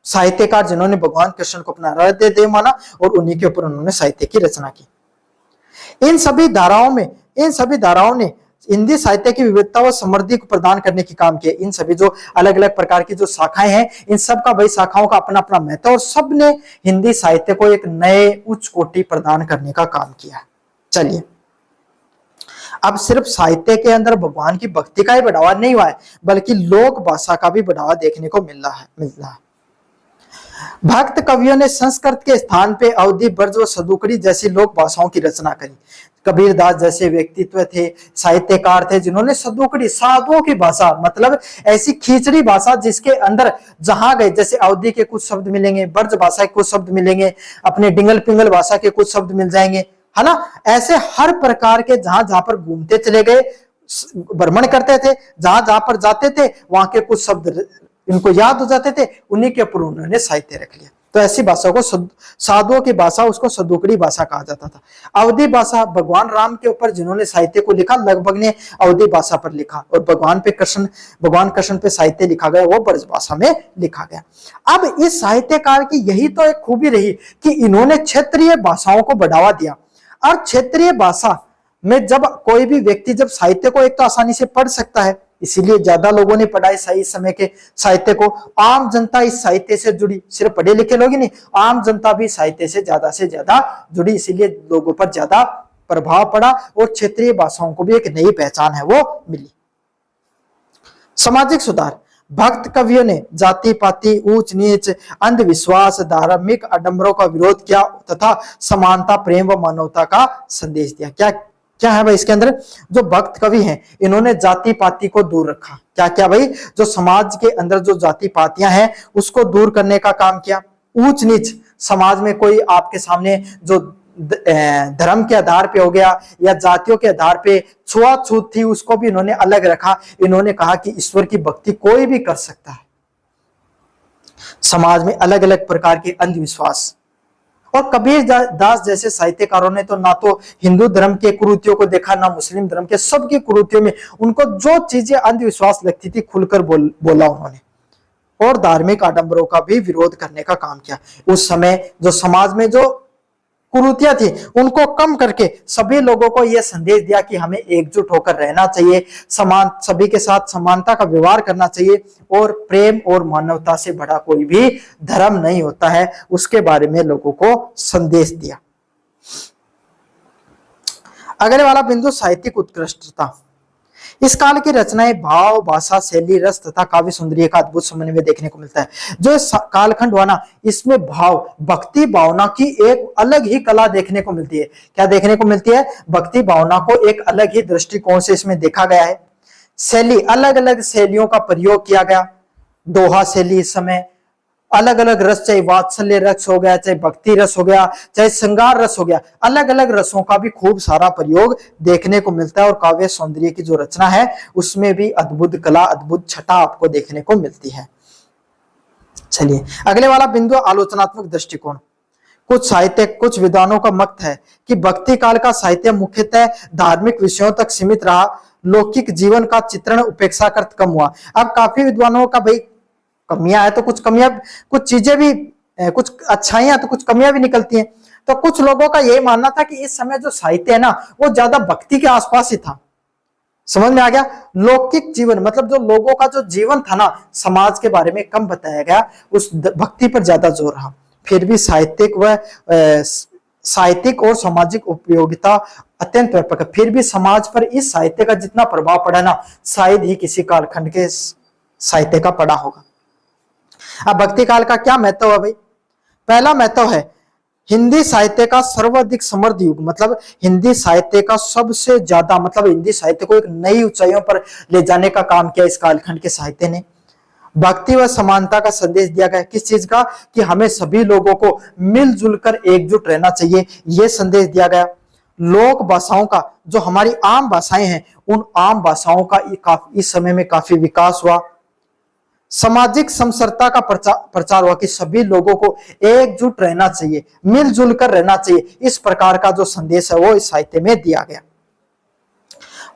साहित्यकार जिन्होंने भगवान कृष्ण को अपना आराध्य देव माना और उन्हीं के ऊपर उन्होंने साहित्य की रचना की। इन सभी धाराओं ने हिंदी साहित्य की विविधता व समृद्धि को प्रदान करने की काम किया। इन सभी जो अलग अलग प्रकार की जो शाखाएं हैं, इन सब का भाई शाखाओं का अपना अपना महत्व और सब ने हिंदी साहित्य को एक नए उच्च कोटि प्रदान करने का काम किया। चलिए अब सिर्फ साहित्य के अंदर भगवान की भक्ति का ही बढ़ावा नहीं हुआ है, बल्कि लोक भाषा का भी बढ़ावा देखने को मिल रहा है। भक्त कवियों ने संस्कृत के स्थान पे अवधी, ब्रज व सदुकड़ी जैसी लोक भाषाओं की रचना करी। कबीरदास जैसे व्यक्तित्व थे, साहित्यकार थे, जिन्होंने सदुकड़ी, साधुओं की भाषा, मतलब ऐसी खींचड़ी भाषा जिसके अंदर जहां गए, जैसे अवधी के कुछ शब्द मिलेंगे, ब्रज भाषा के कुछ शब्द मिलेंगे, अपने डिंगल पिंगल भाषा के कुछ शब्द मिल जाएंगे, है ना। ऐसे हर प्रकार के जहां जहां पर घूमते चले गए, भ्रमण करते थे, जहां जहां पर जाते थे वहां के कुछ शब्द इनको याद हो जाते थे, उन्हीं के ऊपर उन्होंने साहित्य रख लिया। तो ऐसी भाषा को साधुओं की भाषा, उसको सदुकड़ी भाषा कहा जाता था। अवधी भाषा, भगवान राम के ऊपर जिन्होंने साहित्य को लिखा, लगभग ने अवधी भाषा पर लिखा, और भगवान कृष्ण पे साहित्य लिखा गया, वो ब्रज भाषा में लिखा गया। अब इस साहित्यकार की यही तो एक खूबी रही कि इन्होंने क्षेत्रीय भाषाओं को बढ़ावा दिया। और क्षेत्रीय भाषा में जब कोई भी व्यक्ति जब साहित्य को एक तो आसानी से पढ़ सकता है, इसीलिए ज्यादा लोगों ने पढ़ा इस समय के साहित्य को। आम जनता इस साहित्य से जुड़ी, सिर्फ पढ़े लिखे लोग ही नहीं, आम जनता भी साहित्य से ज्यादा जुड़ी, इसीलिए लोगों पर ज्यादा प्रभाव पड़ा और क्षेत्रीय भाषाओं को भी एक नई पहचान है वो मिली। सामाजिक सुधार, भक्त कवियों ने जाति पाति, ऊंच नीच, अंधविश्वास, धार्मिक आडंबरों का विरोध किया तथा समानता, प्रेम व मानवता का संदेश दिया। क्या है भाई इसके अंदर? जो भक्त कवि हैं, इन्होंने जाति पाति को दूर रखा। क्या क्या भाई? जो समाज के अंदर जो जाति पातियां हैं उसको दूर करने का काम किया। ऊंच नीच, समाज में कोई आपके सामने जो धर्म के आधार पे हो गया या जातियों के आधार पे छुआछूत थी, उसको भी इन्होंने अलग रखा। इन्होंने कहा कि ईश्वर की भक्ति कोई भी कर सकता है। समाज में अलग अलग प्रकार के अंधविश्वास, और कबीर दास जैसे साहित्यकारों ने तो ना तो हिंदू धर्म के कुरीतियों को देखा, ना मुस्लिम धर्म के, सबकी कुरीतियों में उनको जो चीजें अंधविश्वास लगती थी खुलकर बोला उन्होंने, और धार्मिक आडंबरों का भी विरोध करने का काम किया। उस समय जो समाज में जो कुरीतियां थी उनको कम करके सभी लोगों को यह संदेश दिया कि हमें एकजुट होकर रहना चाहिए, सभी के साथ समानता का व्यवहार करना चाहिए, और प्रेम और मानवता से बड़ा कोई भी धर्म नहीं होता है, उसके बारे में लोगों को संदेश दिया। अगले वाला बिंदु, साहित्यिक उत्कृष्टता। इस काल की रचनाएं भाव, भाषा, शैली, रस तथा काव्य सौंदर्य का अद्भुत समन्वय देखने को मिलता है। जो कालखंड हुआ ना, इसमें भाव, भक्ति भावना की एक अलग ही कला देखने को मिलती है। क्या देखने को मिलती है? भक्ति भावना को एक अलग ही दृष्टिकोण से इसमें देखा गया है। शैली, अलग अलग शैलियों का प्रयोग किया गया। दोहा शैली, इस समय अलग अलग रस, चाहे वात्सल्य रस हो गया, चाहे भक्ति रस हो गया, चाहे श्रृंगार रस हो गया, अलग अलग रसों का भी खूब सारा प्रयोग देखने को मिलता है। और काव्य सौंदर्य की जो रचना है उसमें भी अद्भुत कला, अद्भुत छटा आपको देखने को मिलती है। चलिए अगले वाला बिंदु, आलोचनात्मक दृष्टिकोण। कुछ विद्वानों का मत है कि भक्ति काल का साहित्य मुख्यतः धार्मिक विषयों तक सीमित रहा, लौकिक जीवन का चित्रण उपेक्षाकृत कम हुआ। अब काफी विद्वानों का भाई कमियां है तो कुछ कमियां, कुछ चीजें भी, कुछ अच्छाइयां तो कुछ कमियां भी निकलती हैं। तो कुछ लोगों का यही मानना था कि इस समय जो साहित्य है ना वो ज्यादा भक्ति के आसपास ही था। समझ में आ गया? लौकिक जीवन मतलब जो लोगों का जो जीवन था ना, समाज के बारे में कम बताया गया, उस भक्ति पर ज्यादा जोर रहा। फिर भी साहित्यिक और सामाजिक उपयोगिता अत्यंत व्यापक है। फिर भी समाज पर इस साहित्य का जितना प्रभाव पड़ा ना, शायद ही किसी कालखंड के साहित्य का पड़ा होगा। अब भक्ति काल का क्या महत्व है भाई? पहला महत्व है हिंदी साहित्य का सर्वाधिक समृद्ध युग, मतलब हिंदी साहित्य का सबसे ज्यादा, मतलब हिंदी साहित्य को एक नई ऊंचाइयों पर ले जाने का काम किया इस कालखंड के साहित्य ने। भक्ति व समानता का संदेश दिया गया। किस चीज का? कि हमें सभी लोगों को मिलजुल कर एकजुट रहना चाहिए, यह संदेश दिया गया। लोक भाषाओं का, जो हमारी आम भाषाएं हैं, उन आम भाषाओं का इस समय में काफी विकास हुआ। सामाजिक समरसता का प्रचार हुआ कि सभी लोगों को एकजुट रहना चाहिए, मिलजुल कर रहना चाहिए। इस प्रकार का जो संदेश है वो इस साहित्य में दिया गया।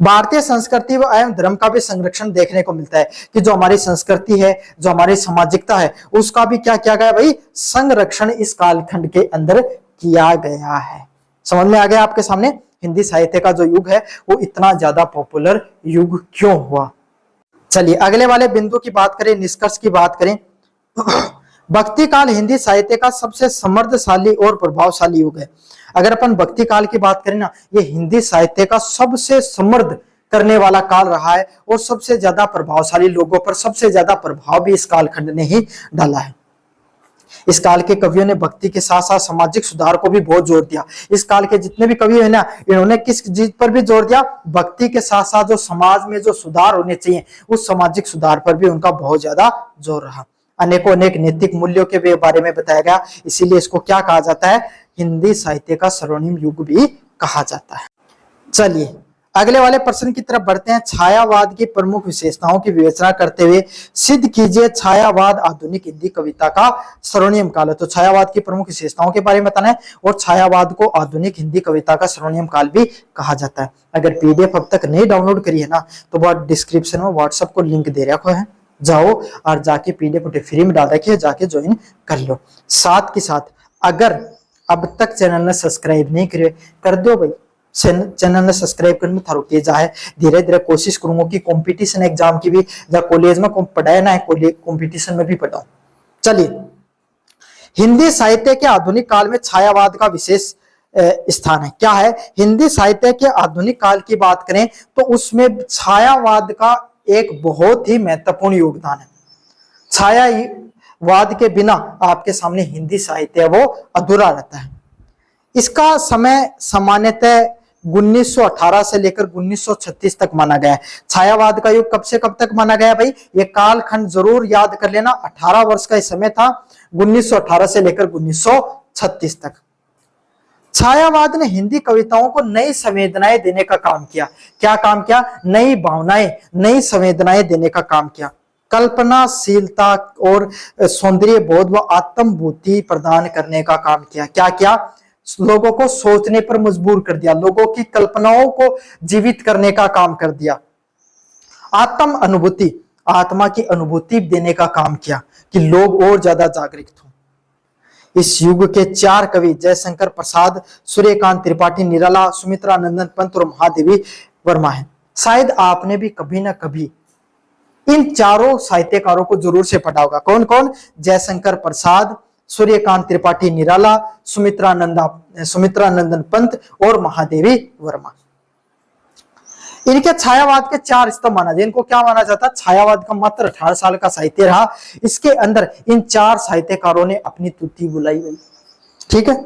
भारतीय संस्कृति व एवं धर्म का भी संरक्षण देखने को मिलता है कि जो हमारी संस्कृति है, जो हमारी सामाजिकता है, उसका भी क्या किया गया भाई? संरक्षण इस कालखंड के अंदर किया गया है। समझ में आ गया आपके सामने हिंदी साहित्य का जो युग है वो इतना ज्यादा पॉपुलर युग क्यों हुआ। चलिए अगले वाले बिंदु की बात करें, निष्कर्ष की बात करें। भक्ति काल हिंदी साहित्य का सबसे समृद्धशाली और प्रभावशाली युग है। अगर अपन भक्ति काल की बात करें ना, ये हिंदी साहित्य का सबसे समृद्ध करने वाला काल रहा है और सबसे ज्यादा प्रभावशाली लोगों पर सबसे ज्यादा प्रभाव भी इस कालखंड ने ही डाला है। इस काल के कवियों ने भक्ति के साथ साथ सामाजिक सुधार को भी बहुत जोर दिया। इस काल के जितने भी कवि है ना, इन्होंने किस चीज पर भी जोर दिया? भक्ति के साथ साथ जो समाज में जो सुधार होने चाहिए उस सामाजिक सुधार पर भी उनका बहुत ज्यादा जोर रहा। अनेकों अनेक नैतिक मूल्यों के बारे में बताया गया, इसीलिए इसको क्या कहा जाता है? हिंदी साहित्य का स्वर्णिम युग भी कहा जाता है। चलिए अगले वाले प्रश्न की तरफ बढ़ते हैं। छायावाद की प्रमुख विशेषताओं की विवेचना करते हुए सिद्ध कीजिए छायावाद आधुनिक हिंदी कविता का स्वर्णिम काल है। तो छायावाद की प्रमुख विशेषताओं के बारे में बताना है और छायावाद को आधुनिक हिंदी कविता का स्वर्णिम काल भी कहा जाता है। अगर पीडीएफ अब तक नहीं डाउनलोड करी है ना, तो बहुत डिस्क्रिप्शन में व्हाट्सएप को लिंक दे रखा है, जाओ और जाके पीडीएफ फ्री में डाल रखिए, जाके ज्वाइन कर लो। साथ के साथ अगर अब तक चैनल ने सब्सक्राइब नहीं करे, कर दो भाई। चैनल ने सब्सक्राइब करने थारो तेज है। धीरे धीरे कोशिश करूंगा कि कंपटीशन एग्जाम की भी जब कॉलेज में पढ़ाए ना है, कंपटीशन में भी पढ़ाऊं। चलिए, हिंदी साहित्य के आधुनिक काल में छायावाद का विशेष स्थान है। क्या है? हिंदी साहित्य के आधुनिक काल की बात करें तो उसमें छायावाद का एक बहुत ही महत्वपूर्ण योगदान है। छायावाद के बिना आपके सामने हिंदी साहित्य वो अधूरा रहता है। इसका समय सामान्यतः 1918 से लेकर 1936 तक माना गया है। छायावाद का युग कब से कब तक माना गया भाई? ये कालखंड जरूर याद कर लेना। 18 वर्ष का समय था, 1918 से लेकर 1936 तक। छायावाद ने हिंदी कविताओं को नई संवेदनाएं देने का काम किया। क्या काम किया? नई भावनाएं, नई संवेदनाएं देने का काम किया। कल्पनाशीलता और सौंदर्य बोध व आत्मभूति प्रदान करने का काम किया। क्या किया? लोगों को सोचने पर मजबूर कर दिया, लोगों की कल्पनाओं को जीवित करने का काम कर दिया। आत्म अनुभूति, आत्मा की अनुभूति देने का काम किया कि लोग और ज्यादा जागृत हों। इस युग के 4 कवि जयशंकर प्रसाद, सूर्यकांत त्रिपाठी निराला, सुमित्रा नंदन पंत और महादेवी वर्मा हैं। शायद आपने भी कभी ना कभी इन चारों साहित्यकारों को जरूर से पढ़ा होगा। कौन कौन? जयशंकर प्रसाद, सूर्यकांत त्रिपाठी निराला, सुमित्रा नंदन पंत और महादेवी वर्मा। इनके छायावाद के 4 स्तंभ माना जाए। इनको क्या माना जाता है? छायावाद का मात्र 18 साल का साहित्य रहा। इसके अंदर इन 4 साहित्यकारों ने अपनी तुति बुलाई गई। ठीक है,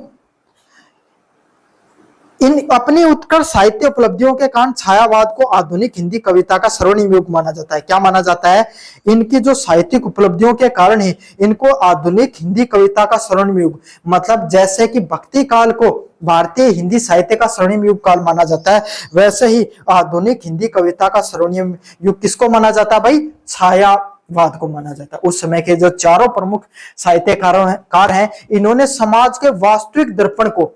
इन अपनी उत्कर्ष साहित्य उपलब्धियों के कारण छायावाद को आधुनिक हिंदी कविता का स्वर्णिम युग माना जाता है। क्या माना जाता है? इनकी जो साहित्यिक उपलब्धियों के कारण ही इनको आधुनिक हिंदी कविता का स्वर्णिम युग, मतलब जैसे कि भक्ति काल को भारतीय हिंदी साहित्य का स्वर्णिम युग काल माना जाता है, वैसे ही आधुनिक हिंदी कविता का स्वर्णिम युग किसको माना जाता है भाई? छायावाद को माना जाता है। उस समय के जो चारों प्रमुख साहित्यकार हैं, इन्होंने समाज के वास्तविक दर्पण को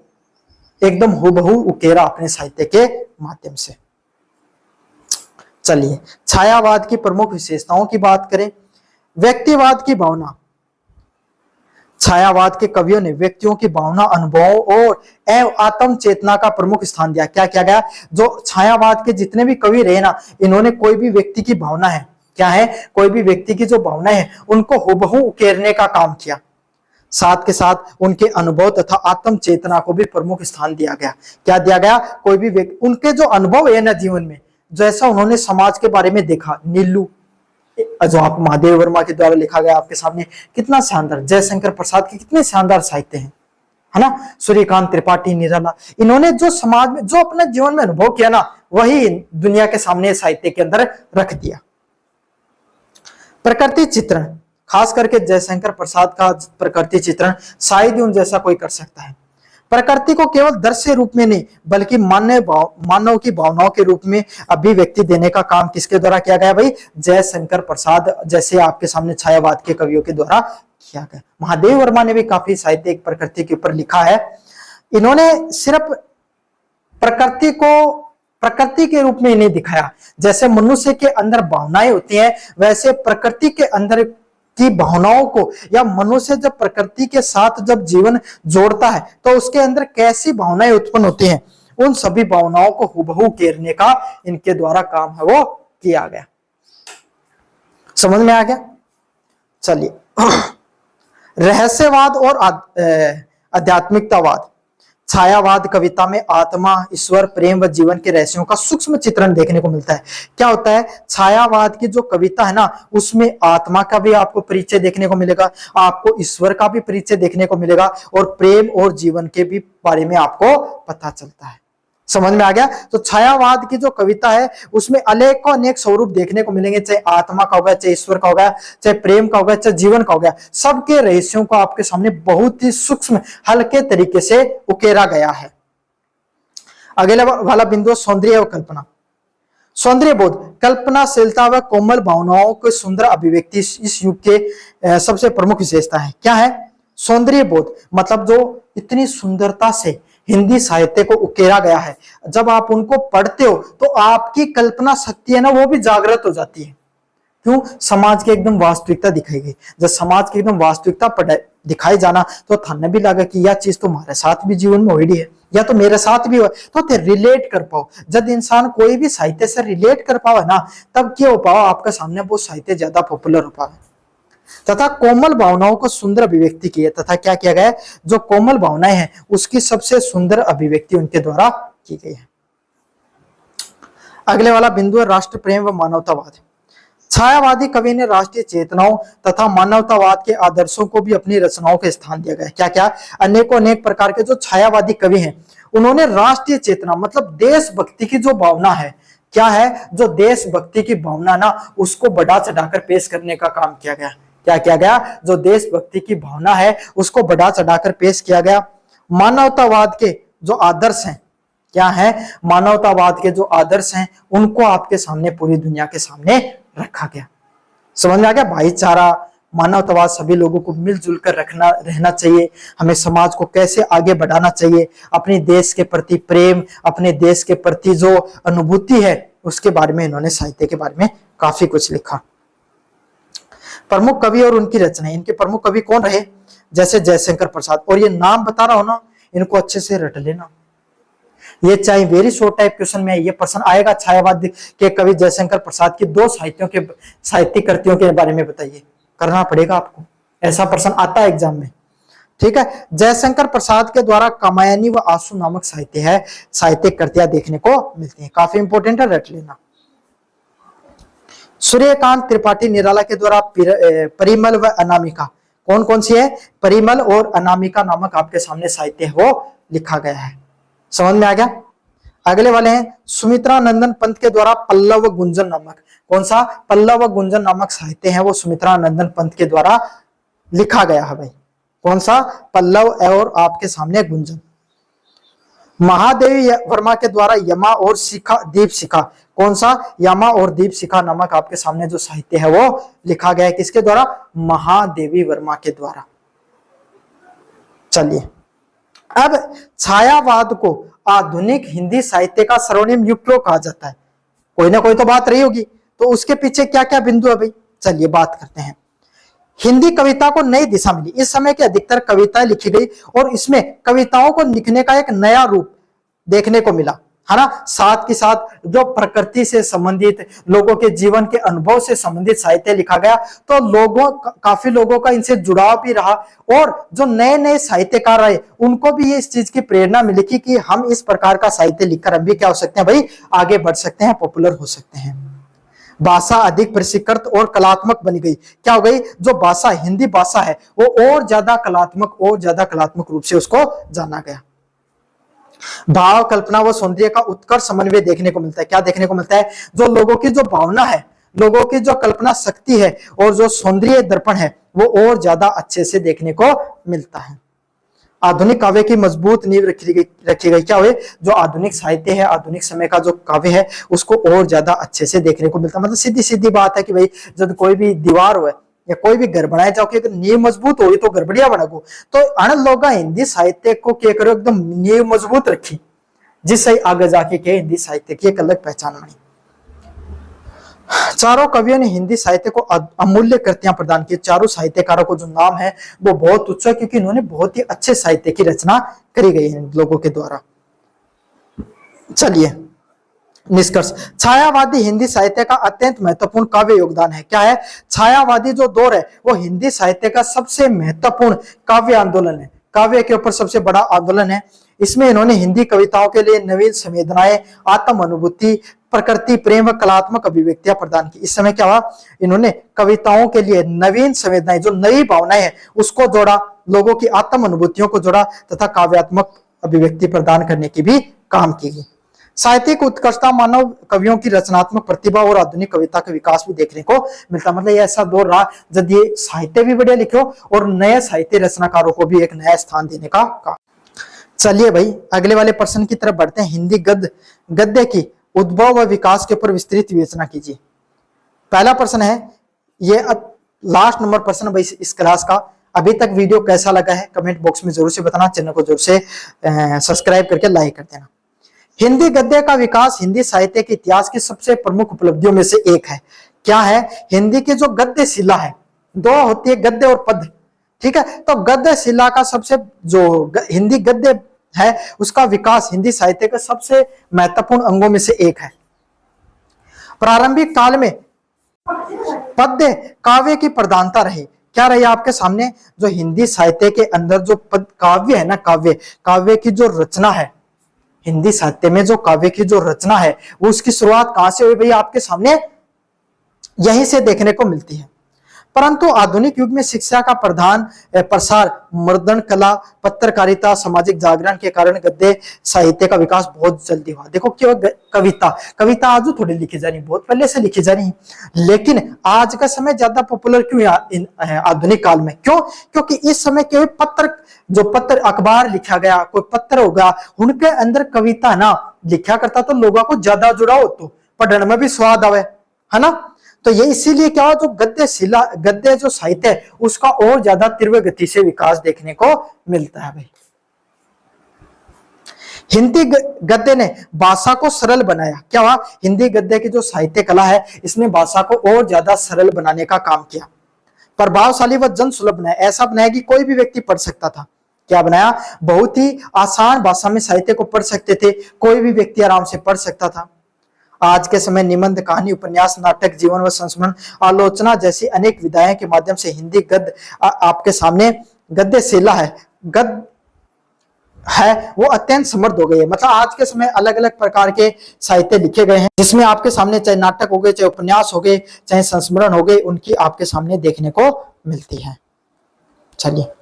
एकदम हुबहू उकेरा अपने साहित्य के माध्यम से। चलिए, छायावाद की प्रमुख विशेषताओं की बात करें। व्यक्तिवाद की भावना। छायावाद के कवियों ने व्यक्तियों की भावना, अनुभवों और आत्म चेतना का प्रमुख स्थान दिया। क्या किया गया? जो छायावाद के जितने भी कवि रहे ना, इन्होंने कोई भी व्यक्ति की भावना है, क्या है? कोई भी व्यक्ति की जो भावनाएं है उनको हुबहू उकेरने का काम किया। साथ के साथ उनके अनुभव तथा आत्म चेतना को भी प्रमुख स्थान दिया गया। क्या दिया गया? कोई भी व्यक्ति, उनके जो अनुभव है ना जीवन में, जैसा उन्होंने समाज के बारे में देखा। नीलू जो आप महादेव वर्मा के द्वारा लिखा गया आपके सामने, कितना शानदार। जयशंकर प्रसाद के कितने शानदार साहित्य हैं, है ना। सूर्यकांत त्रिपाठी निराला, इन्होंने जो समाज में जो अपने जीवन में अनुभव किया ना, वही दुनिया के सामने साहित्य के अंदर रख दिया। प्रकृति चित्रण, खास करके जयशंकर प्रसाद का प्रकृति चित्रण शायद ही उन जैसा कोई कर सकता है। प्रकृति को केवल दृश्य रूप में नहीं बल्कि मानव की भावनाओं के रूप में अभिव्यक्ति देने का काम किसके द्वारा किया गया भाई? जयशंकर प्रसाद जैसे आपके सामने छायावाद के कवियों के द्वारा किया गया। महादेव वर्मा ने भी काफी साहित्य प्रकृति के ऊपर लिखा है। इन्होंने सिर्फ प्रकृति को प्रकृति के रूप में इन्हें दिखाया। जैसे मनुष्य के अंदर भावनाएं होती हैं, वैसे प्रकृति के अंदर की भावनाओं को, या मनुष्य जब प्रकृति के साथ जब जीवन जोड़ता है तो उसके अंदर कैसी भावनाएं उत्पन्न होती हैं, उन सभी भावनाओं को हुबहू केरने का इनके द्वारा काम है वो किया गया। समझ में आ गया? चलिए, रहस्यवाद और आध्यात्मिकतावाद। छायावाद कविता में आत्मा, ईश्वर, प्रेम व जीवन के रहस्यों का सूक्ष्म चित्रण देखने को मिलता है। क्या होता है, छायावाद की जो कविता है ना, उसमें आत्मा का भी आपको परिचय देखने को मिलेगा, आपको ईश्वर का भी परिचय देखने को मिलेगा, और प्रेम और जीवन के भी बारे में आपको पता चलता है। समझ में आ गया। तो छायावाद की जो कविता है उसमें अनेकों अनेक स्वरूप देखने को मिलेंगे, चाहे आत्मा का होगा, चाहे ईश्वर का होगा, चाहे प्रेम का होगा, चाहे जीवन का होगा। सबके रहस्यों को आपके सामने बहुत ही सूक्ष्म हल्के तरीके से उकेरा गया है। अगला वाला बिंदु सौंदर्य और कल्पना। सौंदर्य बोध कल्पनाशीलता व कोमल भावनाओं के सुंदर अभिव्यक्ति इस युग के सबसे प्रमुख विशेषता है। क्या है, सौंदर्य बोध, मतलब जो इतनी सुंदरता से हिंदी साहित्य को उकेरा गया है, जब आप उनको पढ़ते हो तो आपकी कल्पना शक्ति है ना, वो भी जागृत हो जाती है। क्यों, समाज की एकदम वास्तविकता दिखाई गई। जब समाज की एकदम वास्तविकता दिखाई जाना तो थाने भी लगा कि यह चीज तुम्हारे साथ भी जीवन में हो रही है, या तो मेरे साथ भी हो, तो रिलेट कर पाओ। जब इंसान कोई भी साहित्य से रिलेट कर पाओ ना, तब क्या हो पाओ, आपके सामने वो साहित्य ज्यादा पॉपुलर हो पाए। तथा कोमल भावनाओं को सुंदर अभिव्यक्ति की है, तथा क्या किया गया है, जो कोमल भावनाएं हैं उसकी सबसे सुंदर अभिव्यक्ति उनके द्वारा की गई है। अगले वाला बिंदु है राष्ट्र प्रेम व मानवतावाद। छायावादी कवि ने राष्ट्रीय चेतनाओं तथा मानवतावाद के आदर्शों को भी अपनी रचनाओं के स्थान दिया गया है। क्या क्या, अनेकों अनेक प्रकार के जो छायावादी कवि हैं उन्होंने राष्ट्रीय चेतना, मतलब देशभक्ति की जो भावना है, क्या है, जो देशभक्ति की भावना ना, उसको बढ़ा चढ़ाकर पेश करने का काम किया गया। क्या किया गया, जो देशभक्ति की भावना है उसको बढ़ा चढ़ाकर पेश किया गया। मानवतावाद के जो आदर्श हैं, क्या है, मानवतावाद के जो आदर्श हैं उनको आपके सामने, पूरी दुनिया के सामने रखा गया। समझ में आ गया। भाईचारा, मानवतावाद, सभी लोगों को मिलजुल कर रहना चाहिए, हमें समाज को कैसे आगे बढ़ाना चाहिए, अपने देश के प्रति प्रेम, अपने देश के प्रति जो अनुभूति है उसके बारे में इन्होंने साहित्य के बारे में काफी कुछ लिखा। प्रमुख कवि और उनकी रचनाएं। इनके प्रमुख कवि कौन रहे, जैसे जयशंकर प्रसाद, और ये नाम बता रहा हूं ना, इनको अच्छे से रट लेना। ये चाहे वेरी शॉर्ट टाइप क्वेश्चन में ये प्रश्न आएगा, छायावाद के कवि जयशंकर प्रसाद की दो साहित्यिक कृतियों के बारे में बताइए, करना पड़ेगा आपको, ऐसा प्रश्न आता है एग्जाम में। ठीक है, जयशंकर प्रसाद के द्वारा कामायनी व आंसू नामक साहित्यिक कृतियां देखने को मिलती हैं, काफी इंपोर्टेंट है, रट लेना। सूर्यकांत त्रिपाठी निराला के द्वारा परिमल व अनामिका, कौन कौन सी है, परिमल और अनामिका नामक आपके सामने साहित्य है वो लिखा गया है। समझ में आ गया। अगले वाले हैं सुमित्रा नंदन पंत के द्वारा पल्लव गुंजन नामक, कौन सा, पल्लव गुंजन नामक साहित्य है वो सुमित्रा नंदन पंत के द्वारा लिखा गया है भाई। कौन सा, पल्लव और आपके सामने गुंजन। महादेवी वर्मा के द्वारा यमा और शिखा, दीप शिखा, कौन सा, यमा और दीप शिखा नामक आपके सामने जो साहित्य है वो लिखा गया है, किसके द्वारा, महादेवी वर्मा के द्वारा। चलिए, अब छायावाद को आधुनिक हिंदी साहित्य का स्वर्णिम युग क्यों कहा जाता है, कोई ना कोई तो बात रही होगी, तो उसके पीछे क्या क्या बिंदु है भाई, चलिए बात करते हैं। हिंदी कविता को नई दिशा मिली, इस समय की अधिकतर कविताएं लिखी गई और इसमें कविताओं को लिखने का एक नया रूप देखने को मिला, है ना। साथ के साथ जो प्रकृति से संबंधित, लोगों के जीवन के अनुभव से संबंधित साहित्य लिखा गया, तो काफी लोगों का इनसे जुड़ाव भी रहा, और जो नए नए साहित्यकार आए उनको भी ये इस चीज की प्रेरणा मिली कि हम इस प्रकार का साहित्य लिखकर हम भी क्या हो सकते हैं भाई, आगे बढ़ सकते हैं, पॉपुलर हो सकते हैं। भाषा अधिक परिष्कृत और कलात्मक बन गई। क्या हो गई, जो भाषा, हिंदी भाषा है वो और ज्यादा कलात्मक रूप से उसको जाना गया। भाव, कल्पना व सौंदर्य का उत्कर्ष समन्वय देखने को मिलता है। क्या देखने को मिलता है, जो लोगों की जो भावना है, लोगों की जो कल्पना शक्ति है और जो सौंदर्य दर्पण है वो और ज्यादा अच्छे से देखने को मिलता है। आधुनिक काव्य की मजबूत नींव रखी गई। क्या हुए, जो आधुनिक साहित्य है, आधुनिक समय का जो काव्य है उसको और ज्यादा अच्छे से देखने को मिलता है। मतलब सीधी सीधी बात है कि भाई जब कोई भी दीवार हो या कोई भी घर बनाया जाओ कि अगर नींव मजबूत हो तो घर बढ़िया बना, तो अन लोग हिंदी साहित्य को क्या करो, एकदम नींव मजबूत रखी, जिससे आगे जाके के हिंदी साहित्य की एक अलग पहचान बनी। चारों कवियों ने हिंदी साहित्य को अमूल्य कृतियां प्रदान की। चारों साहित्यकारों को जो नाम है वो बहुत उच्च है, क्योंकि इन्होंने बहुत ही अच्छे साहित्य की रचना करी गई है लोगों के द्वारा। चलिए, निष्कर्ष, छायावादी हिंदी साहित्य का अत्यंत महत्वपूर्ण काव्य योगदान है। क्या है? छायावादी जो दौर है वो हिंदी साहित्य का सबसे महत्वपूर्ण काव्य आंदोलन है, काव्य के ऊपर सबसे बड़ा आंदोलन है। इसमें इन्होंने हिंदी कविताओं के लिए नवीन संवेदनाएं, आत्म अनुभूति, प्रकृति प्रेम व कलात्मक अभिव्यक्तियां प्रदान की। इस समय क्या हुआ? इन्होंने कविताओं के लिए नवीन संवेदनाएं, जो नई भावनाएं हैं उसको जोड़ा, लोगों की आत्म अनुभूतियों को जोड़ा तथा काव्यात्मक अभिव्यक्ति प्रदान करने की भी काम की गई। साहित्यिक उत्कृष्टता मानव कवियों की रचनात्मक प्रतिभा और आधुनिक कविता का विकास भी देखने को मिलता। मतलब ये ऐसा दौर रहा जब ये साहित्य भी बढ़िया लिखे और नए साहित्य रचनाकारों को भी एक नया स्थान देने का काम। चलिए भाई अगले वाले प्रश्न की तरफ बढ़ते हैं। हिंदी गद्य की उद्भव व विकास के ऊपर विस्तृत विवेचना कीजिए। पहला प्रश्न है, ये लास्ट नंबर प्रश्न भाई इस क्लास का। अभी तक वीडियो कैसा लगा है कमेंट बॉक्स में जरूर से बताना, चैनल को जरूर से सब्सक्राइब करके लाइक कर देना। हिंदी गद्य का विकास हिंदी साहित्य के इतिहास की सबसे प्रमुख उपलब्धियों में से एक है। क्या है? हिंदी की जो गद्य शिला है, दो होती है गद्य और पद्य, ठीक है? तो गद्य शिला का सबसे जो हिंदी गद्य है उसका विकास हिंदी साहित्य के सबसे महत्वपूर्ण अंगों में से एक है। प्रारंभिक काल में पद्य काव्य की प्रधानता रही। क्या रही? आपके सामने जो हिंदी साहित्य के अंदर जो काव्य है ना, काव्य की जो रचना है, हिंदी साहित्य में जो काव्य की जो रचना है वो उसकी शुरुआत कहां से हुई? भाई आपके सामने यहीं से देखने को मिलती है। परंतु आधुनिक युग में शिक्षा का प्रसार, मुद्रण कला, पत्रकारिता, सामाजिक जागरण के कारण गद्य साहित्य का विकास बहुत जल्दी हुआ। देखो क्यों? कविता आज थोड़ी लिखी जा रही, बहुत पहले से लिखी जा रही है, लेकिन आज का समय ज्यादा पॉपुलर क्यों है आधुनिक काल में? क्यों? क्योंकि इस समय के पत्र अखबार लिखा गया, कोई पत्र होगा, उनके अंदर कविता ना लिखा करता तो लोगों को ज्यादा जुड़ाव तो पढ़ने में भी स्वाद आवे, है ना? तो ये इसीलिए क्या हो, जो गद्य जो साहित्य है उसका और ज्यादा तीव्र गति से विकास देखने को मिलता है भाई। हिंदी गद्य ने भाषा को सरल बनाया। क्या हुआ? हिंदी गद्य की जो साहित्य कला है इसने भाषा को और ज्यादा सरल बनाने का काम किया। प्रभावशाली व जन सुलभ बनाया, ऐसा बनाया कि कोई भी व्यक्ति पढ़ सकता था। क्या बनाया? बहुत ही आसान भाषा में साहित्य को पढ़ सकते थे, कोई भी व्यक्ति आराम से पढ़ सकता था। आज के समय निबंध, कहानी, उपन्यास, नाटक, जीवन व संस्मरण, आलोचना जैसी अनेक विधाएं के माध्यम से हिंदी गद्य आपके सामने गद्य शिला है वो अत्यंत समृद्ध हो गई है। मतलब आज के समय अलग अलग प्रकार के साहित्य लिखे गए हैं जिसमें आपके सामने चाहे नाटक हो गए, चाहे उपन्यास हो गए, चाहे संस्मरण हो गए, उनकी आपके सामने देखने को मिलती है। चलिए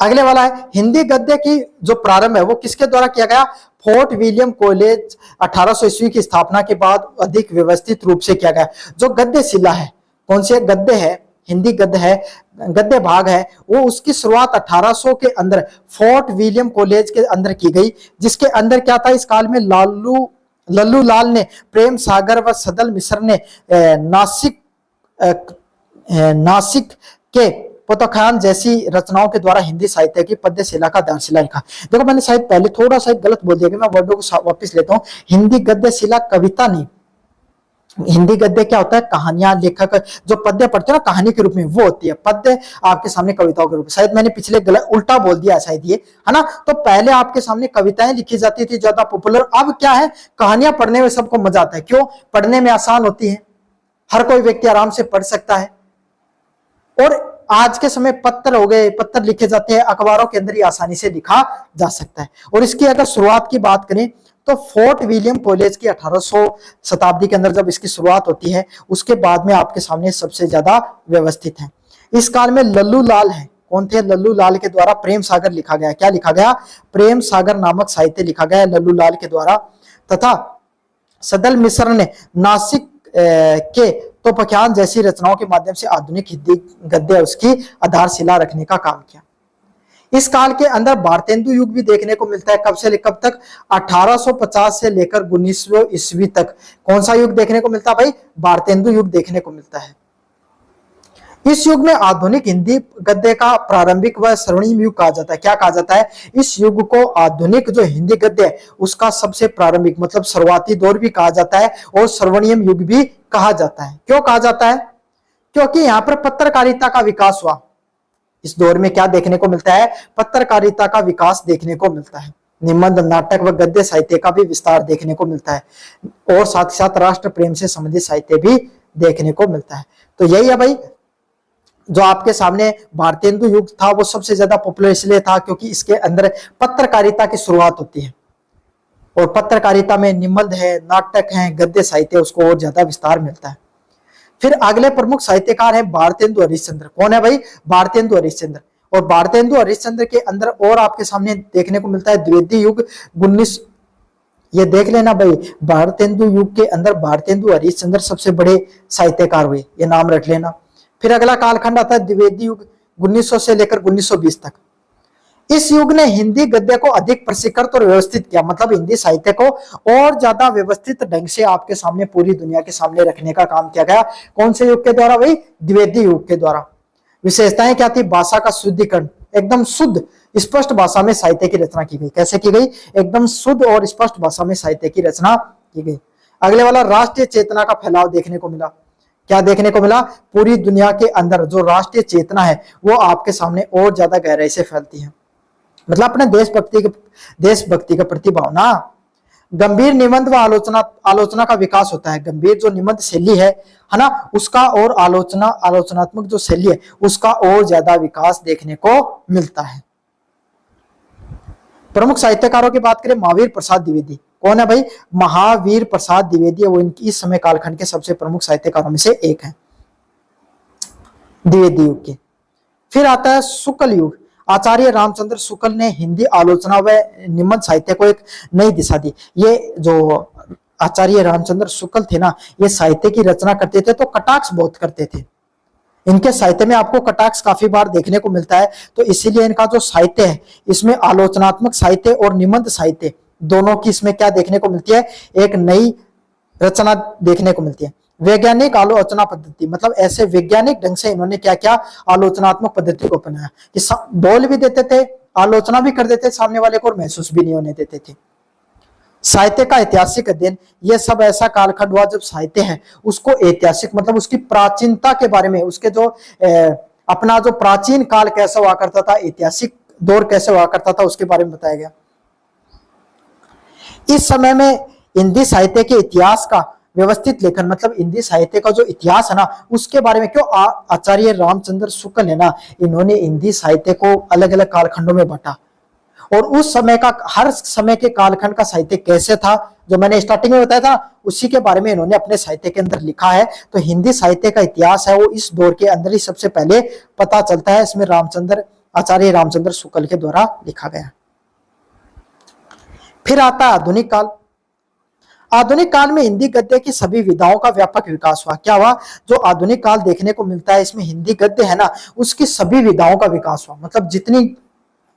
अगले वाला है, हिंदी गद्य की जो प्रारंभ है वो किसके द्वारा किया गया? फोर्ट विलियम कॉलेज 1800 ईस्वी की स्थापना के बाद अधिक व्यवस्थित रूप से किया गया। जो गद्य शिला है, कौन से गद्य है? हिंदी गद्य है, गद्य भाग है, वो उसकी शुरुआत 1800 के अंदर फोर्ट विलियम कॉलेज के अंदर की गई, जिसके अंदर क्या था? इस काल में लल्लू लाल ने, प्रेम सागर व सदल मिश्र ने नासिक के पोतखान जैसी रचनाओं के द्वारा हिंदी साहित्य की पद्यशिला का आधारशिला लिखा। देखो मैंने शायद पहले थोड़ा सा गलत बोल दिया, मैं वर्डों को वापस लेता हूँ। हिंदी गद्यशिला कविता नहीं, हिंदी गद्य क्या होता है? कहानियां, लेखक जो पद्य पढ़ते हैं ना कहानी के रूप में, वो होती है। पद्य आपके सामने कविताओं के रूप में। शायद मैंने पिछले उल्टा बोल दिया शायद ये, है ना? तो पहले आपके सामने कविताएं लिखी जाती थी ज्यादा पॉपुलर। अब क्या है? कहानियां पढ़ने में सबको मजा आता है। क्यों? पढ़ने में आसान होती है, हर कोई व्यक्ति आराम से पढ़ सकता है। और आज के समय पत्र हो गए, पत्र लिखे जाते हैं, अखबारों के अंदर ही आसानी से लिखा जा सकता है। और इसकी अगर शुरुआत की बात करें तो फोर्ट विलियम कॉलेज की 1800 शताब्दी के अंदर जब इसकी शुरुआत होती है, उसके बाद में आपके सामने सबसे ज्यादा व्यवस्थित है। इस काल में लल्लू लाल है। कौन थे? लल्लू लाल के द्वारा प्रेम सागर लिखा गया। क्या लिखा गया? प्रेम सागर नामक साहित्य लिखा गया लल्लू लाल के द्वारा। तथा सदल मिश्र ने नासिक के तोपख्यान जैसी रचनाओं के माध्यम से आधुनिक हिंदी गद्य उसकी आधारशिला रखने का काम किया। इस काल के अंदर भारतेंदु युग भी देखने को मिलता है। कब से कब तक? 1850 से लेकर 19वीं ईस्वी तक। कौन सा युग देखने को मिलता है भाई? भारतेंदु युग देखने को मिलता है। इस युग में आधुनिक हिंदी गद्य का प्रारंभिक व स्वर्णिम युग कहा जाता है। क्या कहा जाता है? इस युग को आधुनिक जो हिंदी गद्य है उसका सबसे प्रारंभिक मतलब शुरुआती दौर भी कहा जाता है और स्वर्णिम युग भी कहा जाता है। क्यों कहा जाता है? क्योंकि यहाँ पर पत्रकारिता का विकास हुआ। इस दौर में क्या देखने को मिलता है? पत्रकारिता का विकास देखने को मिलता है। निबंध, नाटक व गद्य साहित्य का भी विस्तार देखने को मिलता है और साथ ही साथ राष्ट्र प्रेम से संबंधित साहित्य भी देखने को मिलता है। तो यही है भाई, जो आपके सामने भारतेंदु युग था वो सबसे ज्यादा पॉपुलर इसलिए था क्योंकि इसके अंदर पत्रकारिता की शुरुआत होती है और पत्रकारिता में निबंध है, नाटक है, गद्य साहित्य, उसको और ज्यादा विस्तार मिलता है। फिर अगले प्रमुख साहित्यकार है भारतेंदु हरिश्चंद्र। कौन है भाई? भारतेंदु हरिश्चंद्र। और भारतेंदु हरिश्चंद्र के अंदर और आपके सामने देखने को मिलता है द्विवेदी युग 19, ये देख लेना भाई, भारतेंदु युग के अंदर भारतेंदु हरिश्चंद्र सबसे बड़े साहित्यकार हुए, ये नाम रख लेना। फिर अगला कालखंड आता है द्विवेदी युग 1900 से लेकर 1920 तक। इस युग ने हिंदी गद्य को अधिक प्रशिक्षित और व्यवस्थित किया, मतलब हिंदी साहित्य को और ज्यादा व्यवस्थित ढंग से आपके सामने पूरी दुनिया के सामने रखने का काम किया गया। कौन से युग के द्वारा भाई? द्विवेदी युग के द्वारा। विशेषताएं क्या थी? भाषा का शुद्धिकरण, एकदम शुद्ध स्पष्ट भाषा में साहित्य की रचना की गई। कैसे की गई? एकदम शुद्ध और स्पष्ट भाषा में साहित्य की रचना की गई। अगले वाला, राष्ट्रीय चेतना का फैलाव देखने को मिला। क्या देखने को मिला? पूरी दुनिया के अंदर जो राष्ट्रीय चेतना है वो आपके सामने और ज्यादा गहराई से फैलती है, मतलब अपने देशभक्ति के प्रति भावना। गंभीर निबंध व आलोचना का विकास होता है। गंभीर जो निबंध शैली है ना, उसका और आलोचनात्मक जो शैली है उसका और ज्यादा विकास देखने को मिलता है। प्रमुख साहित्यकारों की बात करें, महावीर प्रसाद द्विवेदी। कौन है भाई? महावीर प्रसाद द्विवेदी, वो इनकी इस समय कालखंड के सबसे प्रमुख साहित्यकारों में से एक है, द्विवेदी युग के। फिर आता है शुक्ल युग। आचार्य रामचंद्र शुक्ल ने हिंदी आलोचना व निबंध साहित्य को एक नई दिशा दी। ये जो आचार्य रामचंद्र शुक्ल थे ना, ये साहित्य की रचना करते थे तो कटाक्ष बहुत करते थे। इनके साहित्य में आपको कटाक्ष काफी बार देखने को मिलता है, तो इसीलिए इनका जो साहित्य है इसमें आलोचनात्मक साहित्य और निबंध साहित्य दोनों की इसमें क्या देखने को मिलती है? एक नई रचना देखने को मिलती है। वैज्ञानिक आलोचना पद्धति, मतलब ऐसे वैज्ञानिक ढंग से इन्होंने क्या क्या आलोचनात्मक पद्धति को अपनाया कि बोल भी देते थे, आलोचना भी कर देते थे सामने वाले को और महसूस भी नहीं होने देते थे। साहित्य का ऐतिहासिक अध्ययन, यह सब ऐसा कालखंड हुआ जब साहित्य है उसको ऐतिहासिक, मतलब उसकी प्राचीनता के बारे में, उसके जो अपना जो प्राचीन काल कैसा हुआ करता था, ऐतिहासिक दौर कैसे हुआ करता था, उसके बारे में बताया गया। इस समय में हिंदी साहित्य के इतिहास का व्यवस्थित लेखन, मतलब हिंदी साहित्य का जो इतिहास है ना उसके बारे में, क्यों आचार्य रामचंद्र शुक्ल है ना, इन्होंने हिंदी साहित्य को अलग अलग कालखंडों में बांटा और उस समय का, हर समय के कालखंड का साहित्य कैसे था, जो मैंने स्टार्टिंग में बताया था, उसी के बारे में इन्होंने अपने साहित्य के अंदर लिखा है। तो हिंदी साहित्य का इतिहास है वो इस दौर के अंदर ही सबसे पहले पता चलता है, इसमें आचार्य रामचंद्र शुक्ल के द्वारा लिखा गया। फिर आता है आधुनिक काल। आधुनिक काल में हिंदी गद्य की सभी विधाओं का व्यापक विकास हुआ। क्या हुआ? जो आधुनिक काल देखने को मिलता है इसमें हिंदी गद्य है ना, उसकी सभी विधाओं का विकास हुआ, मतलब जितनी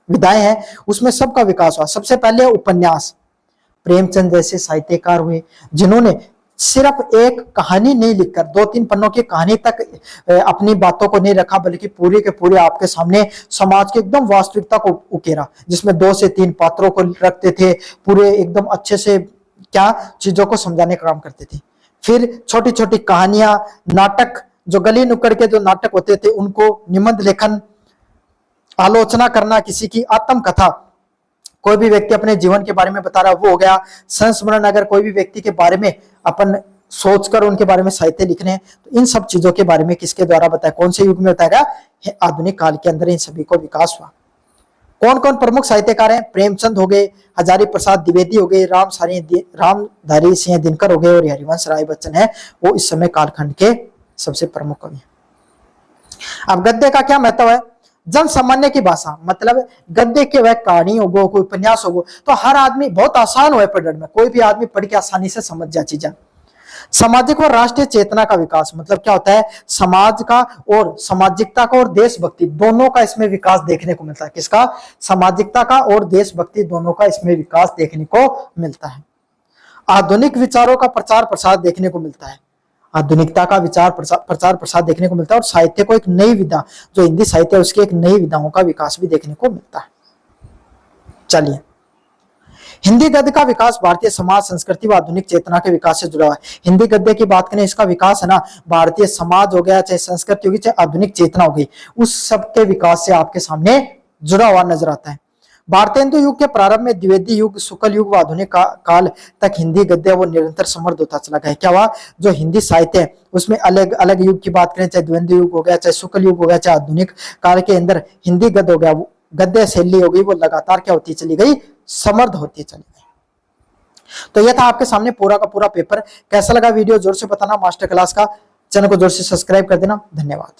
विधाएं हैं उसमें सबका विकास हुआ। सबसे पहले उपन्यास, प्रेमचंद जैसे साहित्यकार हुए जिन्होंने सिर्फ एक कहानी नहीं लिखकर 2-3 पन्नों की कहानी तक अपनी बातों को नहीं रखा, बल्कि पूरे के पूरे आपके सामने समाज की एकदम वास्तविकता को उकेरा, जिसमें 2 से 3 पात्रों को रखते थे, पूरे एकदम अच्छे से क्या चीजों को समझाने का काम करते थे। फिर छोटी छोटी कहानियां, नाटक, जो गली नुक्कड़ के जो नाटक होते थे उनको, निबंध लेखन, आलोचना करना, किसी की आत्मकथा, कोई भी व्यक्ति अपने जीवन के बारे में बता रहा वो हो गया। संस्मरण, अगर कोई भी व्यक्ति के बारे में अपन सोचकर उनके बारे में साहित्य लिखने हैं, तो इन सब चीजों के बारे में किसके द्वारा बताया, कौन से युग में बताया? आधुनिक काल के अंदर इन सभी को विकास हुआ। कौन कौन प्रमुख साहित्यकार हैं? प्रेमचंद हो गए, हजारी प्रसाद द्विवेदी हो गए, रामधारी सिंह दिनकर हो गए और हरिवंश राय बच्चन है, वो इस समय कालखंड के सबसे प्रमुख कवि हैं। अब गद्य का क्या महत्व है? जन सामान्य की भाषा, मतलब गद्य के वह कहानी हो, कोई उपन्यास हो, तो हर आदमी बहुत आसान हो पढ़ने में, कोई भी आदमी पढ़ के आसानी से समझ जाए चीजें। सामाजिक और राष्ट्रीय चेतना का विकास, मतलब क्या होता है? समाज का और सामाजिकता का और देशभक्ति दोनों का इसमें विकास देखने को मिलता है। किसका? समाजिकता का और देशभक्ति दोनों का इसमें विकास देखने को मिलता है। आधुनिक विचारों का प्रचार प्रसार देखने को मिलता है, आधुनिकता का प्रचार प्रसार देखने को मिलता है और साहित्य को एक नई विधा, जो हिंदी साहित्य है उसकी एक नई विधाओं का विकास भी देखने को मिलता है। चलिए, हिंदी गद्य का विकास भारतीय समाज, संस्कृति व आधुनिक चेतना के विकास से जुड़ा हुआ है। हिंदी गद्य की बात करें, इसका विकास है ना भारतीय समाज हो गया, चाहे संस्कृति होगी, चाहे आधुनिक चेतना हो गई, उस सब के विकास से आपके सामने जुड़ा हुआ नजर आता है। भारतीय हिंदू युग के प्रारंभ में द्विवेदी युग, शुक्ल युग व आधुनिक काल तक हिंदी गद्य वो निरंतर समृद्ध होता चला गया। क्या हुआ, जो हिंदी साहित्य है उसमें अलग अलग युग की बात करें, चाहे द्विवेदी युग हो गया, चाहे शुक्ल युग हो गया, चाहे आधुनिक काल के अंदर हिंदी गद्य हो गया, गद्य शैली हो गई, वो लगातार क्या होती चली गई, समृद्ध होती चली गई। तो यह था आपके सामने पूरा का पूरा पेपर। कैसा लगा वीडियो जोर से बताना। मास्टर क्लास का चैनल को जोर से सब्सक्राइब कर देना। धन्यवाद।